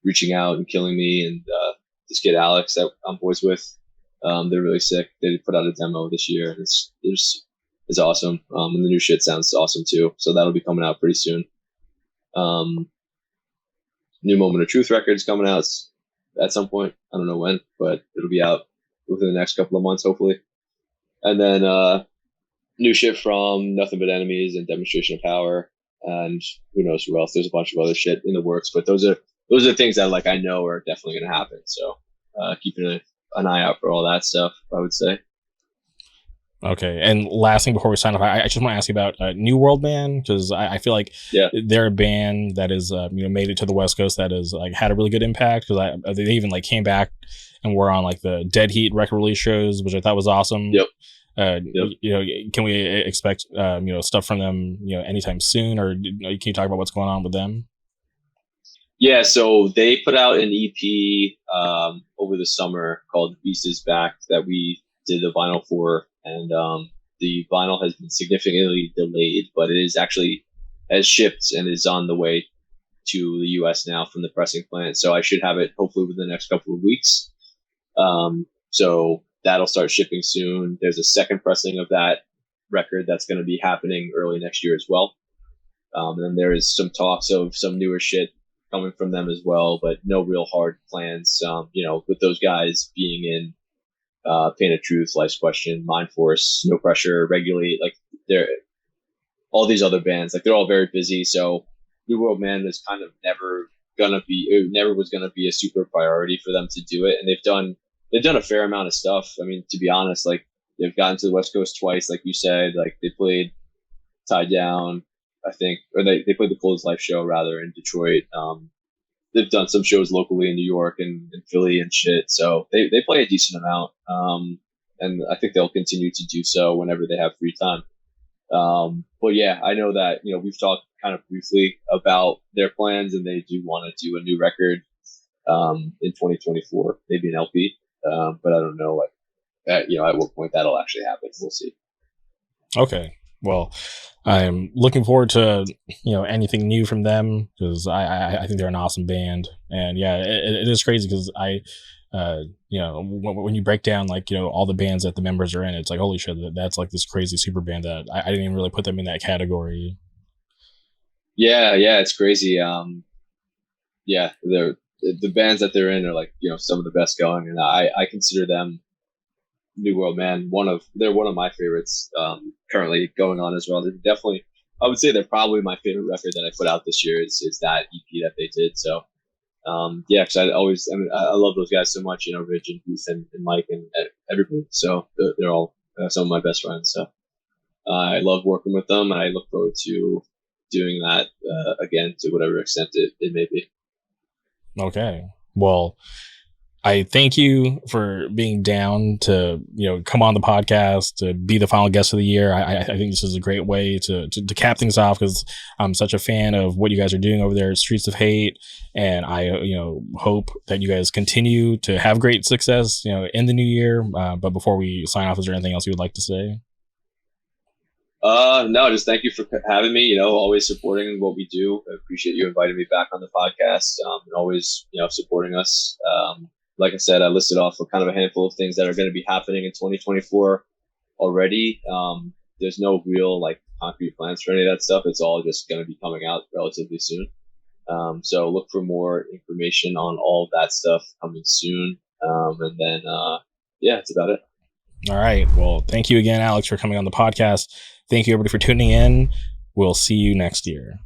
Speaker 3: Reaching Out and Killing Me, and this kid Alex that I'm boys with. They're really sick. They put out a demo this year. It's awesome. And the new shit sounds awesome too. So that'll be coming out pretty soon. New Moment of Truth records coming out at some point. I don't know when, but it'll be out within the next couple of months, hopefully. And then new shit from Nothing But Enemies and Demonstration of Power, and who knows who else. There's a bunch of other shit in the works, but those are things that like I know are definitely going to happen. So keeping an eye out for all that stuff, I would say.
Speaker 2: Okay, and last thing before we sign off, I just want to ask you about New World Band, because I feel like they're a band that is made it to the West Coast that has like had a really good impact, because they even like came back and were on like the Dead Heat record release shows, which I thought was awesome.
Speaker 3: Yep.
Speaker 2: Can we expect stuff from them anytime soon, or can you talk about what's going on with them?
Speaker 3: Yeah, so they put out an EP over the summer called Beast Is Back that we did the vinyl for, and the vinyl has been significantly delayed, but it is actually has shipped and is on the way to the US now from the pressing plant. So I should have it hopefully within the next couple of weeks. So that'll start shipping soon. There's a second pressing of that record that's going to be happening early next year as well. And then there is some talks of some newer shit coming from them as well, but no real hard plans. With those guys being in Pain of Truth, Life's Question, Mind Force, No Pressure, Regulate, like they're all these other bands, like they're all very busy. So New World Man is kind of never was gonna be a super priority for them to do it, and they've done a fair amount of stuff. I mean, to be honest, like they've gotten to the West Coast twice, like you said. Like they played Tied Down, I think, or they played the Coldest Life show rather in Detroit. They've done some shows locally in New York and Philly and shit. So they play a decent amount. And I think they'll continue to do so whenever they have free time. But yeah, I know that, we've talked kind of briefly about their plans, and they do want to do a new record in 2024, maybe an LP. But I don't know, like, at what point that'll actually happen. We'll see.
Speaker 2: Okay. Well, I'm looking forward to, anything new from them, because I think they're an awesome band. And yeah, it is crazy because when you break down like, all the bands that the members are in, it's like, holy shit, that's like this crazy super band that I didn't even really put them in that category.
Speaker 3: Yeah, it's crazy. Yeah, the bands that they're in are like, some of the best going, and I consider them, New World Man, they're one of my favorites currently going on as well. They're definitely, I would say they're probably my favorite record that I put out this year is that EP that they did. So yeah, because I love those guys so much, Rich and Keith and Mike and everybody. So they're all some of my best friends. So I love working with them, and I look forward to doing that again to whatever extent it may be.
Speaker 2: Okay. Well, I thank you for being down to, come on the podcast, to be the final guest of the year. I think this is a great way to cap things off, because I'm such a fan of what you guys are doing over there at Streets of Hate. And I, hope that you guys continue to have great success, in the new year. But before we sign off, is there anything else you would like to say?
Speaker 3: No, just thank you for having me, always supporting what we do. I appreciate you inviting me back on the podcast, and always, supporting us. Like I said, I listed off a kind of a handful of things that are going to be happening in 2024 already. There's no real like concrete plans for any of that stuff. It's all just going to be coming out relatively soon. So look for more information on all of that stuff coming soon. And then, yeah, that's about it.
Speaker 2: All right. Well, thank you again, Alex, for coming on the podcast. Thank you, everybody, for tuning in. We'll see you next year.